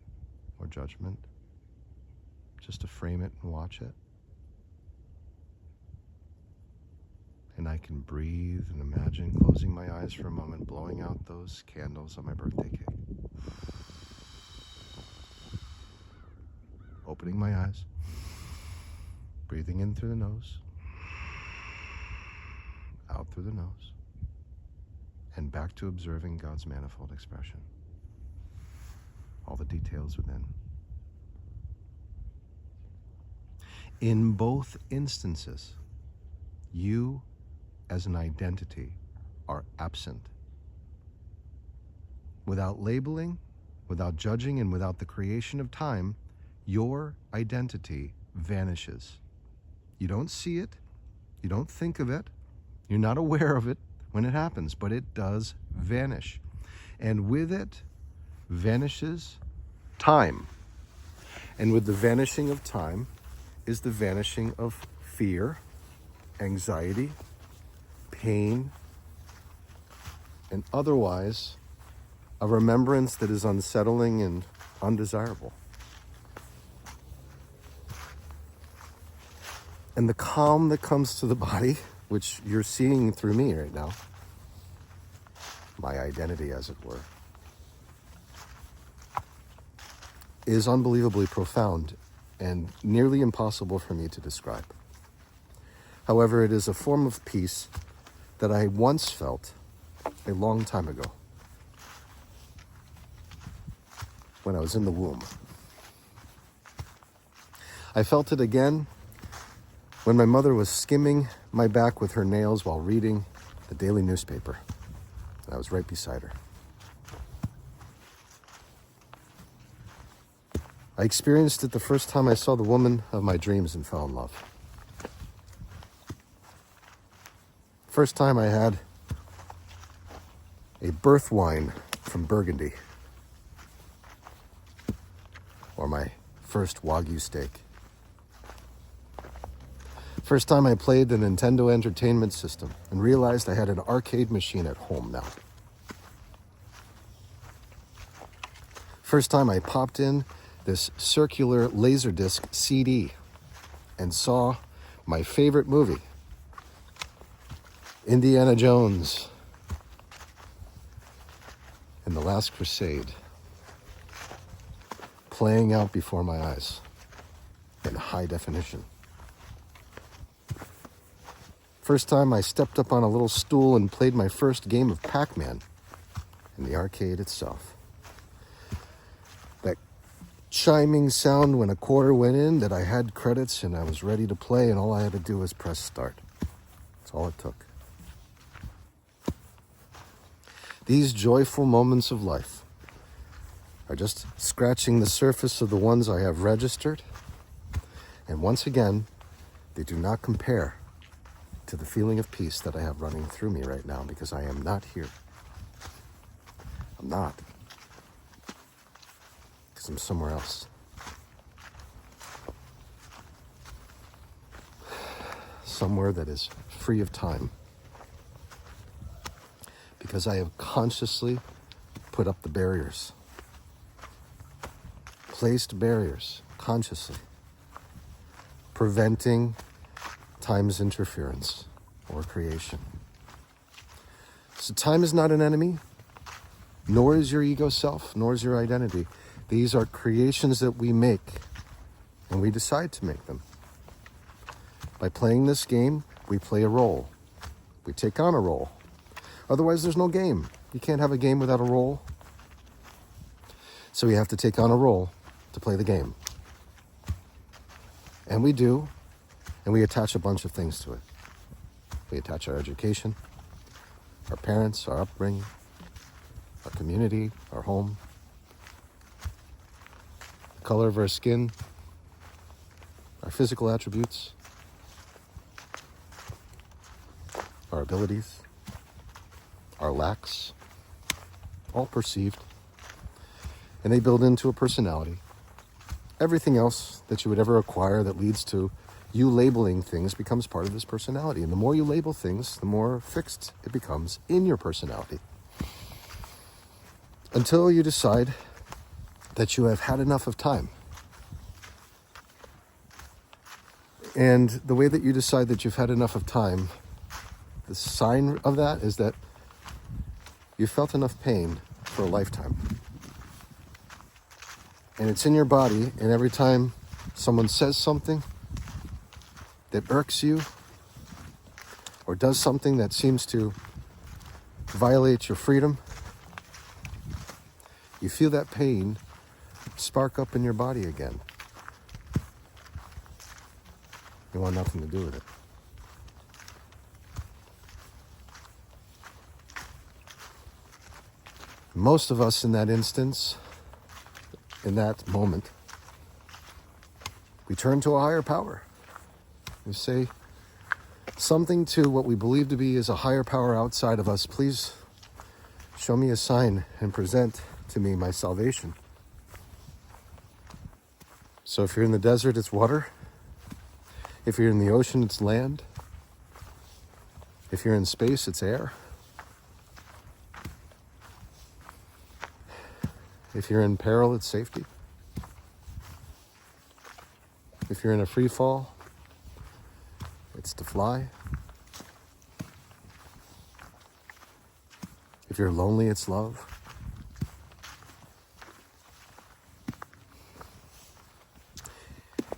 or judgment, just to frame it and watch it. And I can breathe and imagine closing my eyes for a moment, blowing out those candles on my birthday cake. Opening my eyes, breathing in through the nose, out through the nose, and back to observing God's manifold expression. All the details within. In both instances, you as an identity are absent. Without labeling, without judging, and without the creation of time, your identity vanishes. You don't see it, you don't think of it, you're not aware of it when it happens, but it does vanish. And with it vanishes time. And with the vanishing of time is the vanishing of fear, anxiety, pain, and otherwise a remembrance that is unsettling and undesirable. And the calm that comes to the body, which you're seeing through me right now, my identity as it were, is unbelievably profound and nearly impossible for me to describe. However, it is a form of peace that I once felt a long time ago when I was in the womb. I felt it again when my mother was skimming my back with her nails while reading the daily newspaper. I was right beside her. I experienced it the first time I saw the woman of my dreams and fell in love. First time I had a birth wine from Burgundy, or my first Wagyu steak. First time I played the Nintendo Entertainment System and realized I had an arcade machine at home now. First time I popped in this circular Laserdisc CD and saw my favorite movie, Indiana Jones and the Last Crusade, playing out before my eyes in high definition. First time I stepped up on a little stool and played my first game of Pac-Man in the arcade itself. That chiming sound when a quarter went in, that I had credits and I was ready to play, and all I had to do was press start. That's all it took. These joyful moments of life are just scratching the surface of the ones I have registered. And once again, they do not compare to the feeling of peace that I have running through me right now, because I am not here. I'm not. Because I'm somewhere else. Somewhere that is free of time. Because I have consciously put up the barriers. Placed barriers consciously, preventing time's interference or creation. So time is not an enemy, nor is your ego self, nor is your identity. These are creations that we make, and we decide to make them. By playing this game, we play a role. We take on a role. Otherwise, there's no game. You can't have a game without a role. So we have to take on a role to play the game. And we do, and we attach a bunch of things to it. We attach our education, our parents, our upbringing, our community, our home, the color of our skin, our physical attributes, our abilities, our lacks, all perceived. And they build into a personality. Everything else that you would ever acquire that leads to you labeling things becomes part of this personality. And the more you label things, the more fixed it becomes in your personality. Until you decide that you have had enough of time. And the way that you decide that you've had enough of time, the sign of that is that you felt enough pain for a lifetime. And it's in your body, and every time someone says something that irks you or does something that seems to violate your freedom, you feel that pain spark up in your body again. You want nothing to do with it. Most of us in that instance, in that moment, we turn to a higher power. We say something to what we believe to be is a higher power outside of us. Please show me a sign and present to me my salvation. So if you're in the desert, it's water. If you're in the ocean, it's land. If you're in space, it's air. If you're in peril, it's safety. If you're in a free fall, it's to fly. If you're lonely, it's love.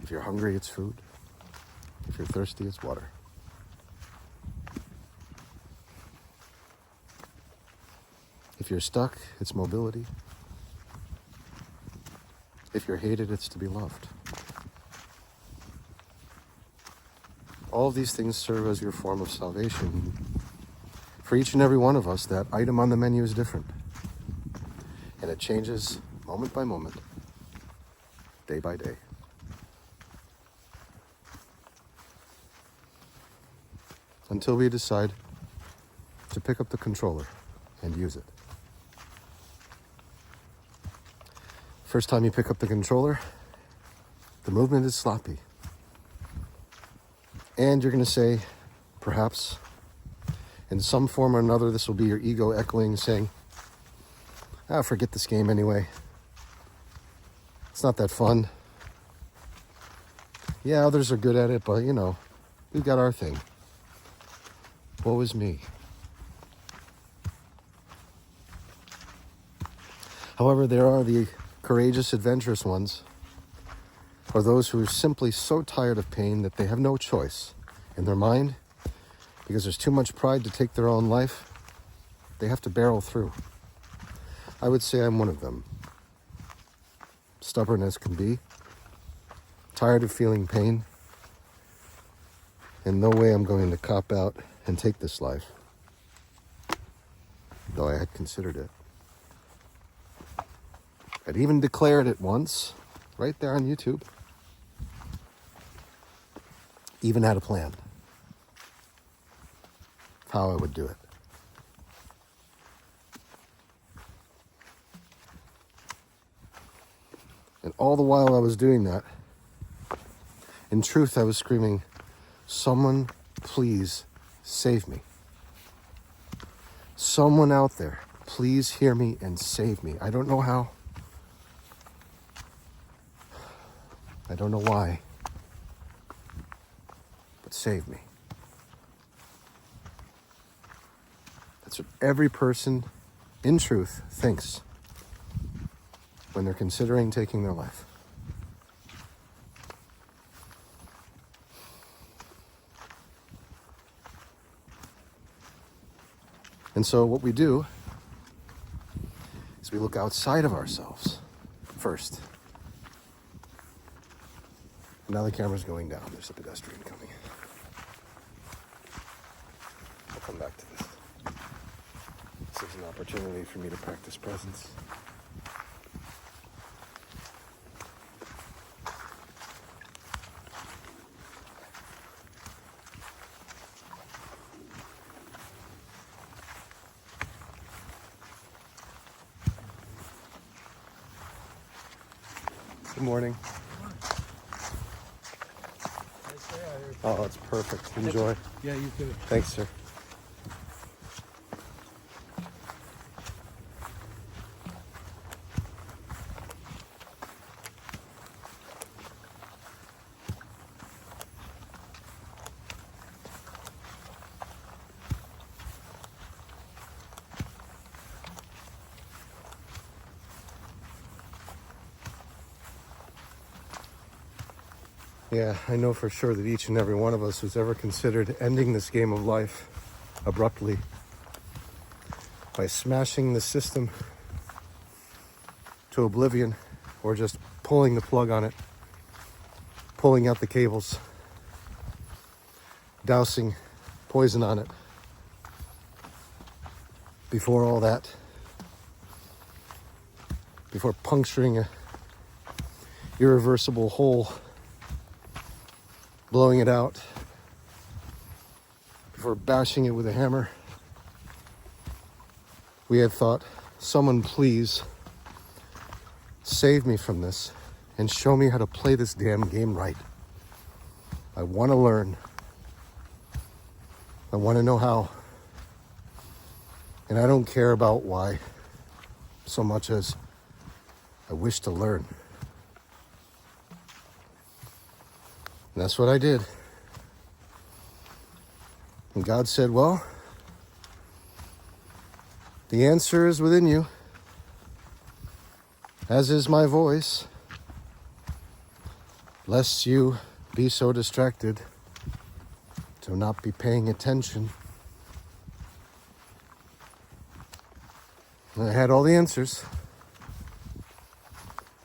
If you're hungry, it's food. If you're thirsty, it's water. If you're stuck, it's mobility. If you're hated, it's to be loved. All of these things serve as your form of salvation. For each and every one of us, that item on the menu is different. And it changes moment by moment, day by day. Until we decide to pick up the controller and use it. First time you pick up the controller, the movement is sloppy. And you're going to say, perhaps, in some form or another, this will be your ego echoing, saying, forget this game anyway. It's not that fun. Yeah, others are good at it, but, we've got our thing. Woe is me. However, there are the courageous, adventurous ones, or those who are simply so tired of pain that they have no choice in their mind, because there's too much pride to take their own life. They have to barrel through. I would say I'm one of them. Stubborn as can be, tired of feeling pain, and no way I'm going to cop out and take this life, though I had considered it. I'd even declared it once, right there on YouTube. Even had a plan of how I would do it. And all the while I was doing that, in truth I was screaming, someone please save me. Someone out there, please hear me and save me. I don't know how. I don't know why. But save me. That's what every person, in truth, thinks when they're considering taking their life. And so what we do is we look outside of ourselves first. Now the camera's going down. There's a pedestrian coming. I'll come back to this. This is an opportunity for me to practice presence. Good morning. Oh, it's perfect. Enjoy. Yeah, you too. Thanks, sir. Yeah, I know for sure that each and every one of us who's ever considered ending this game of life abruptly by smashing the system to oblivion, or just pulling the plug on it, pulling out the cables, dousing poison on it. Before all that, before puncturing a irreversible hole, blowing it out, before bashing it with a hammer, we had thought, someone please save me from this and show me how to play this damn game right. I want to learn. I want to know how. And I don't care about why so much as I wish to learn. And that's what I did. And God said, well, the answer is within you, as is my voice, lest you be so distracted to not be paying attention. And I had all the answers.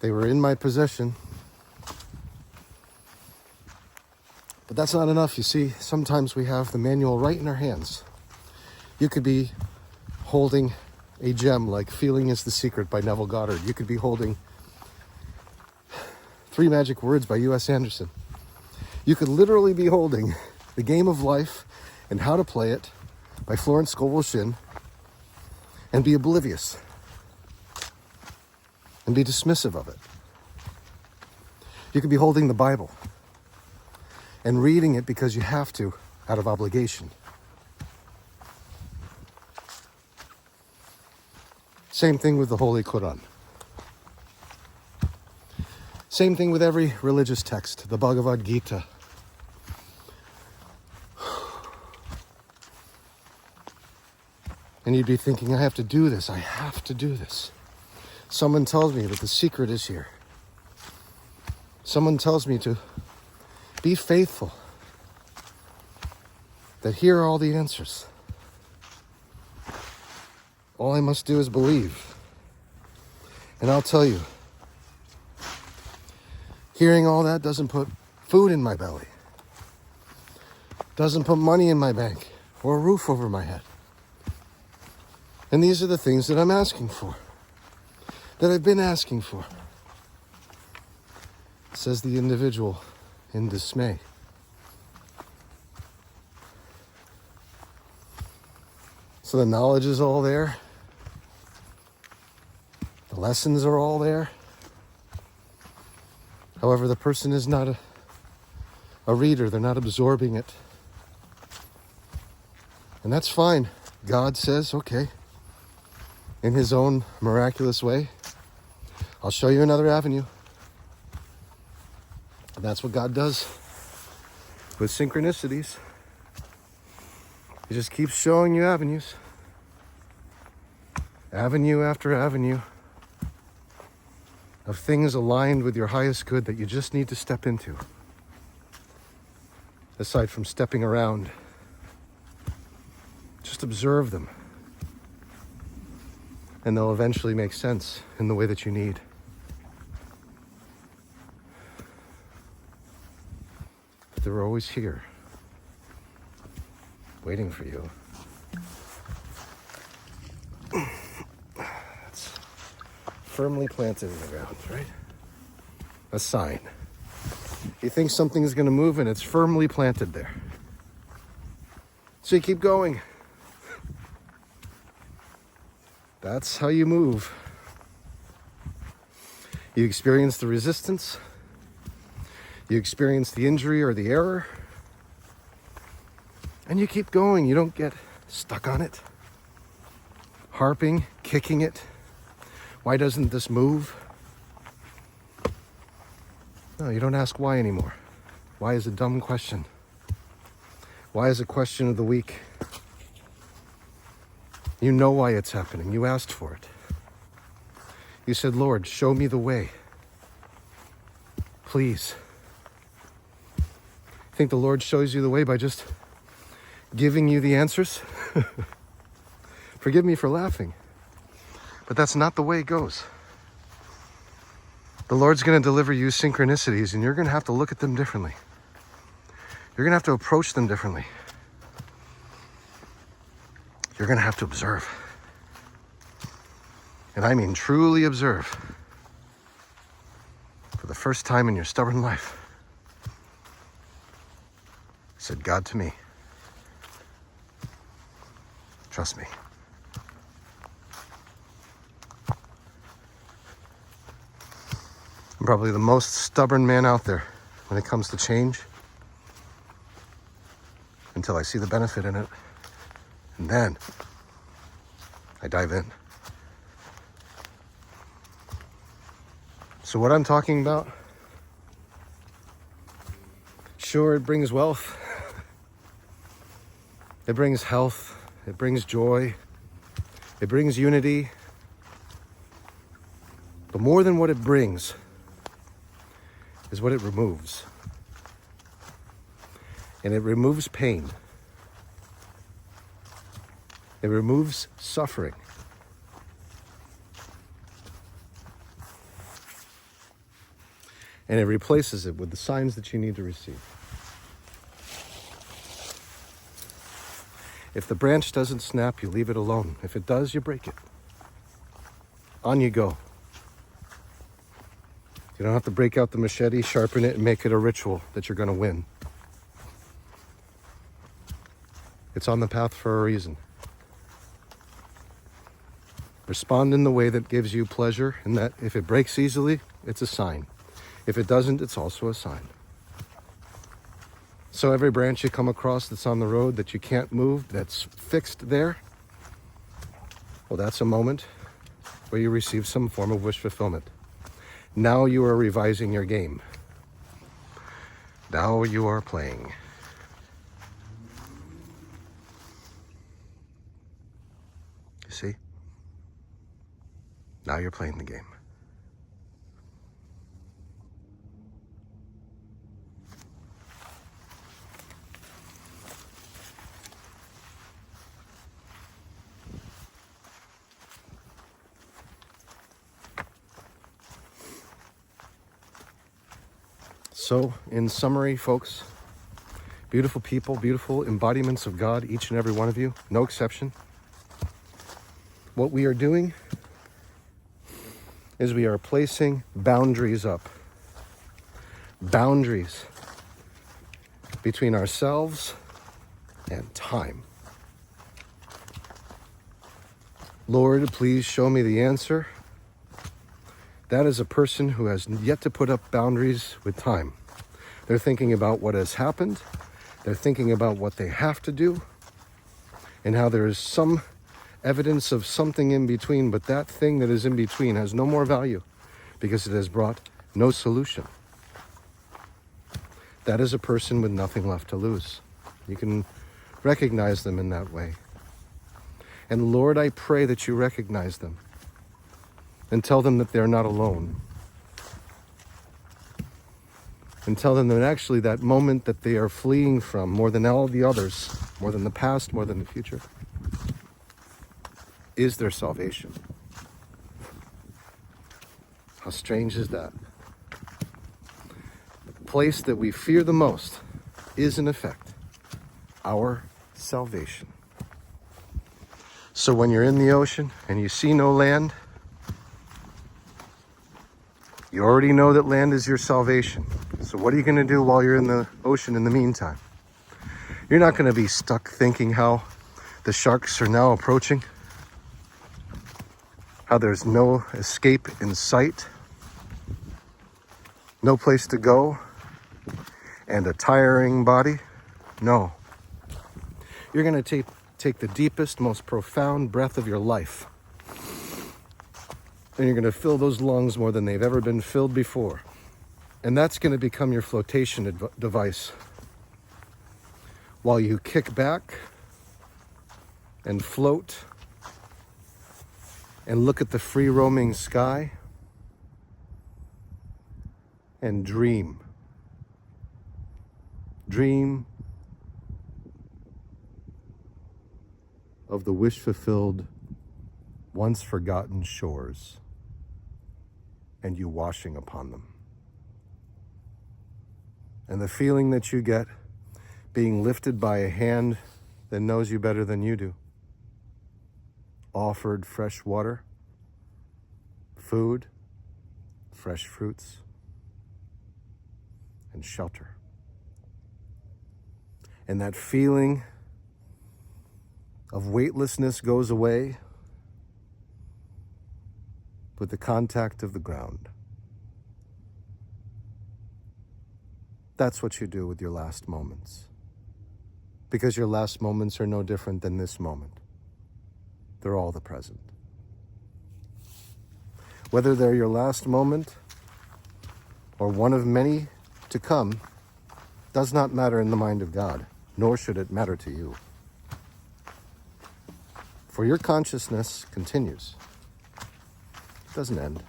They were in my possession. But that's not enough, you see. Sometimes we have the manual right in our hands. You could be holding a gem like Feeling is the Secret by Neville Goddard. You could be holding 3 Magic Words by U.S. Anderson. You could literally be holding The Game of Life and How to Play It by Florence Scovel Shinn and be oblivious and be dismissive of it. You could be holding the Bible and reading it because you have to, out of obligation. Same thing with the Holy Quran. Same thing with every religious text, the Bhagavad Gita. And you'd be thinking, I have to do this. I have to do this. Someone tells me that the secret is here. Someone tells me to be faithful. That here are all the answers. All I must do is believe. And I'll tell you, hearing all that doesn't put food in my belly. Doesn't put money in my bank or a roof over my head. And these are the things that I'm asking for. That I've been asking for. Says the individual in dismay. So the knowledge is all there. The lessons are all there. However, the person is not a reader. They're not absorbing it. And that's fine. God says, okay, in his own miraculous way, I'll show you another avenue. And that's what God does with synchronicities. He just keeps showing you avenues. Avenue after avenue of things aligned with your highest good that you just need to step into. Aside from stepping around, just observe them. And they'll eventually make sense in the way that you need. But they're always here, waiting for you. It's firmly planted in the ground, right? A sign. You think something's going to move and it's firmly planted there. So you keep going. That's how you move. You experience the resistance. You experience the injury or the error. And you keep going. You don't get stuck on it. Harping, kicking it. Why doesn't this move? No, you don't ask why anymore. Why is a dumb question. Why is a question of the week? You know why it's happening. You asked for it. You said, Lord, show me the way. Please. Think the Lord shows you the way by just giving you the answers? Forgive me for laughing. But that's not the way it goes. The Lord's going to deliver you synchronicities, and you're going to have to look at them differently. You're going to have to approach them differently. You're going to have to observe. And I mean truly observe. For the first time in your stubborn life, said God to me, trust me. I'm probably the most stubborn man out there when it comes to change, until I see the benefit in it, and then I dive in. So what I'm talking about, sure, it brings wealth, it brings health, it brings joy, it brings unity, but more than what it brings is what it removes. And it removes pain. It removes suffering. And it replaces it with the signs that you need to receive. If the branch doesn't snap, you leave it alone. If it does, you break it. On you go. You don't have to break out the machete, sharpen it, and make it a ritual that you're going to win. It's on the path for a reason. Respond in the way that gives you pleasure, and that if it breaks easily, it's a sign. If it doesn't, it's also a sign. So every branch you come across that's on the road that you can't move, that's fixed there, well, that's a moment where you receive some form of wish fulfillment. Now you are revising your game. Now you are playing. You see? Now you're playing the game. So, in summary, folks, beautiful people, beautiful embodiments of God, each and every one of you, no exception. What we are doing is we are placing boundaries up. Boundaries between ourselves and time. Lord, please show me the answer. That is a person who has yet to put up boundaries with time. They're thinking about what has happened. They're thinking about what they have to do and how there is some evidence of something in between, but that thing that is in between has no more value because it has brought no solution. That is a person with nothing left to lose. You can recognize them in that way. And Lord, I pray that you recognize them and tell them that they're not alone. And tell them that actually that moment that they are fleeing from, more than all the others, more than the past, more than the future, is their salvation. How strange is that? The place that we fear the most is, in effect, our salvation. So when you're in the ocean and you see no land, you already know that land is your salvation. So what are you going to do while you're in the ocean in the meantime? You're not going to be stuck thinking how the sharks are now approaching, how there's no escape in sight, no place to go, and a tiring body. No. You're going to take the deepest, most profound breath of your life. And you're going to fill those lungs more than they've ever been filled before. And that's going to become your flotation device. While you kick back and float and look at the free roaming sky and dream. Dream of the wish-fulfilled, once forgotten shores and you washing upon them. And the feeling that you get being lifted by a hand that knows you better than you do. Offered fresh water, food, fresh fruits, and shelter. And that feeling of weightlessness goes away with the contact of the ground. That's what you do with your last moments. Because your last moments are no different than this moment. They're all the present. Whether they're your last moment or one of many to come does not matter in the mind of God, nor should it matter to you. For your consciousness continues. It doesn't end.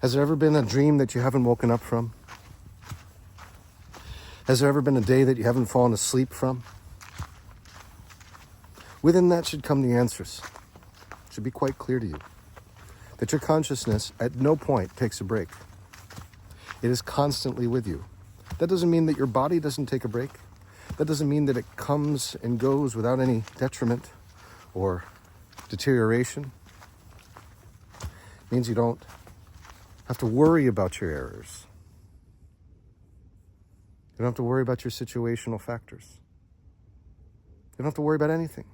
Has there ever been a dream that you haven't woken up from? Has there ever been a day that you haven't fallen asleep from? Within that should come the answers. It should be quite clear to you that your consciousness at no point takes a break. It is constantly with you. That doesn't mean that your body doesn't take a break. That doesn't mean that it comes and goes without any detriment or deterioration. It means you don't have to worry about your errors. You don't have to worry about your situational factors. You don't have to worry about anything.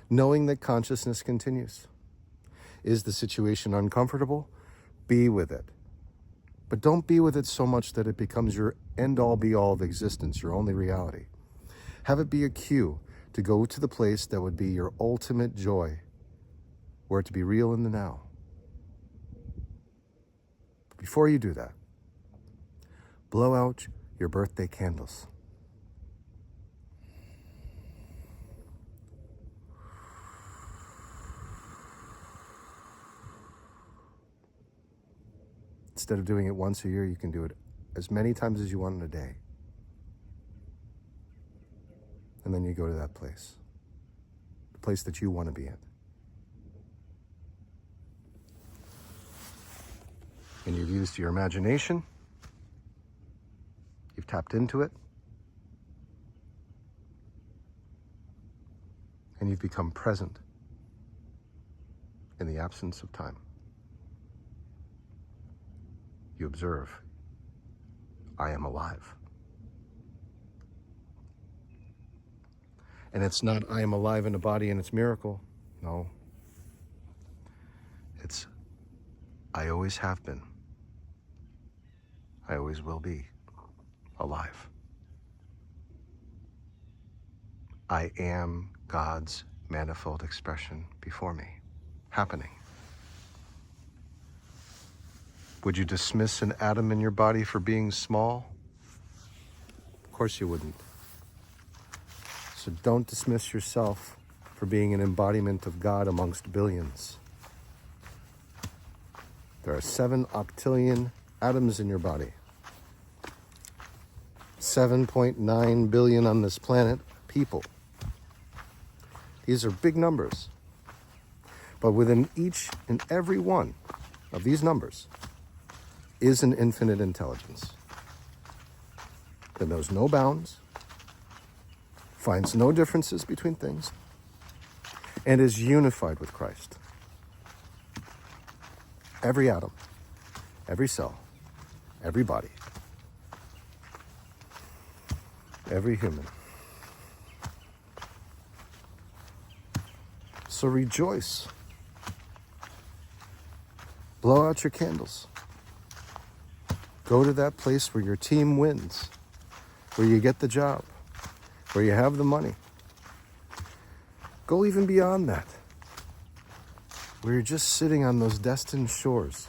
Knowing that consciousness continues. Is the situation uncomfortable? Be with it. But don't be with it so much that it becomes your end-all be-all of existence, your only reality. Have it be a cue to go to the place that would be your ultimate joy, where it to be real in the now. But before you do that, blow out your birthday candles. Instead of doing it once a year, you can do it as many times as you want in a day. And then you go to that place, the place that you want to be in. And you've used your imagination, you've tapped into it, and you've become present in the absence of time. You observe, I am alive. And it's not, I am alive in a body and it's miracle. No. It's, I always have been. I always will be alive. I am God's manifold expression before me, happening. Would you dismiss an atom in your body for being small? Of course you wouldn't. So don't dismiss yourself for being an embodiment of God amongst billions. There are 7 octillion atoms in your body. 7.9 billion on this planet, people. These are big numbers. But within each and every one of these numbers is an infinite intelligence that knows no bounds, finds no differences between things, and is unified with Christ. Every atom, every cell, every body, every human. So rejoice. Blow out your candles. Go to that place where your team wins, where you get the job, where you have the money. Go even beyond that, where you're just sitting on those destined shores,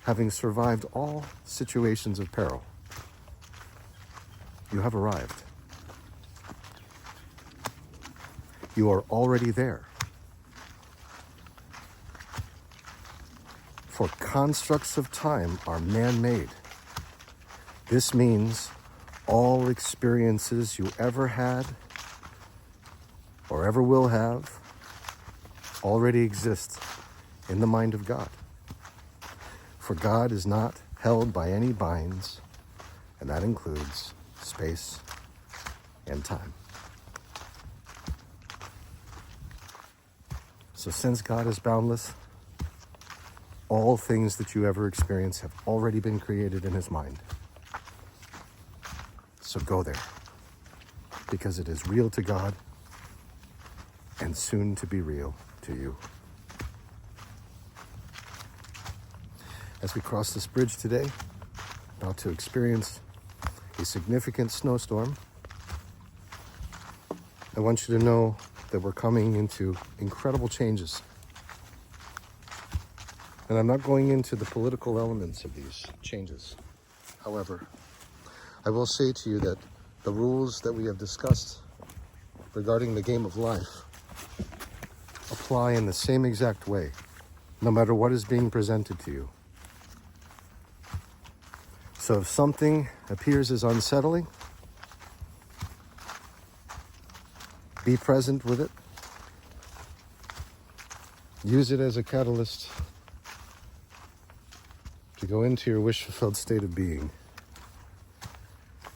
having survived all situations of peril. You have arrived. You are already there. For constructs of time are man-made. This means all experiences you ever had or ever will have already exist in the mind of God. For God is not held by any binds, and that includes space and time. So since God is boundless, all things that you ever experience have already been created in his mind. So go there, because it is real to God and soon to be real to you. As we cross this bridge today, about to experience a significant snowstorm. I want you to know that we're coming into incredible changes. And I'm not going into the political elements of these changes. However, I will say to you that the rules that we have discussed regarding the game of life apply in the same exact way, no matter what is being presented to you. So if something appears as unsettling, be present with it. Use it as a catalyst to go into your wish-fulfilled state of being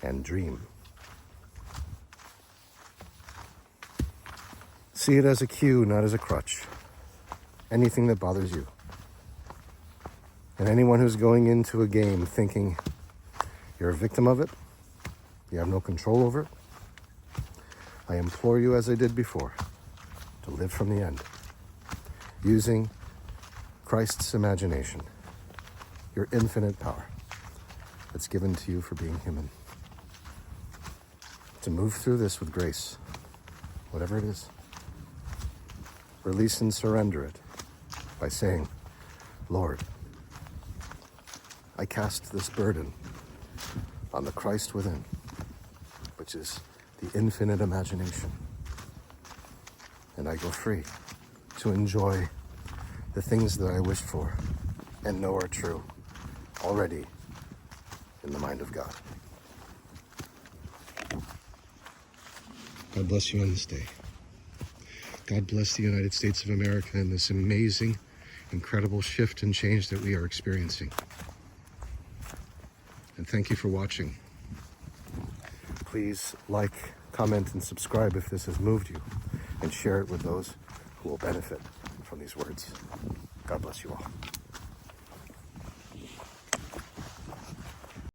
and dream. See it as a cue, not as a crutch. Anything that bothers you. And anyone who's going into a game thinking you're a victim of it, you have no control over it, I implore you, as I did before, to live from the end, using Christ's imagination, your infinite power that's given to you for being human. To move through this with grace, whatever it is. Release and surrender it by saying, Lord, I cast this burden on the Christ within, which is the infinite imagination. And I go free to enjoy the things that I wish for and know are true already in the mind of God. God bless you on this day. God bless the United States of America and this amazing, incredible shift and change that we are experiencing. And thank you for watching. Please like, comment, and subscribe if this has moved you, and share it with those who will benefit from these words. God bless you all.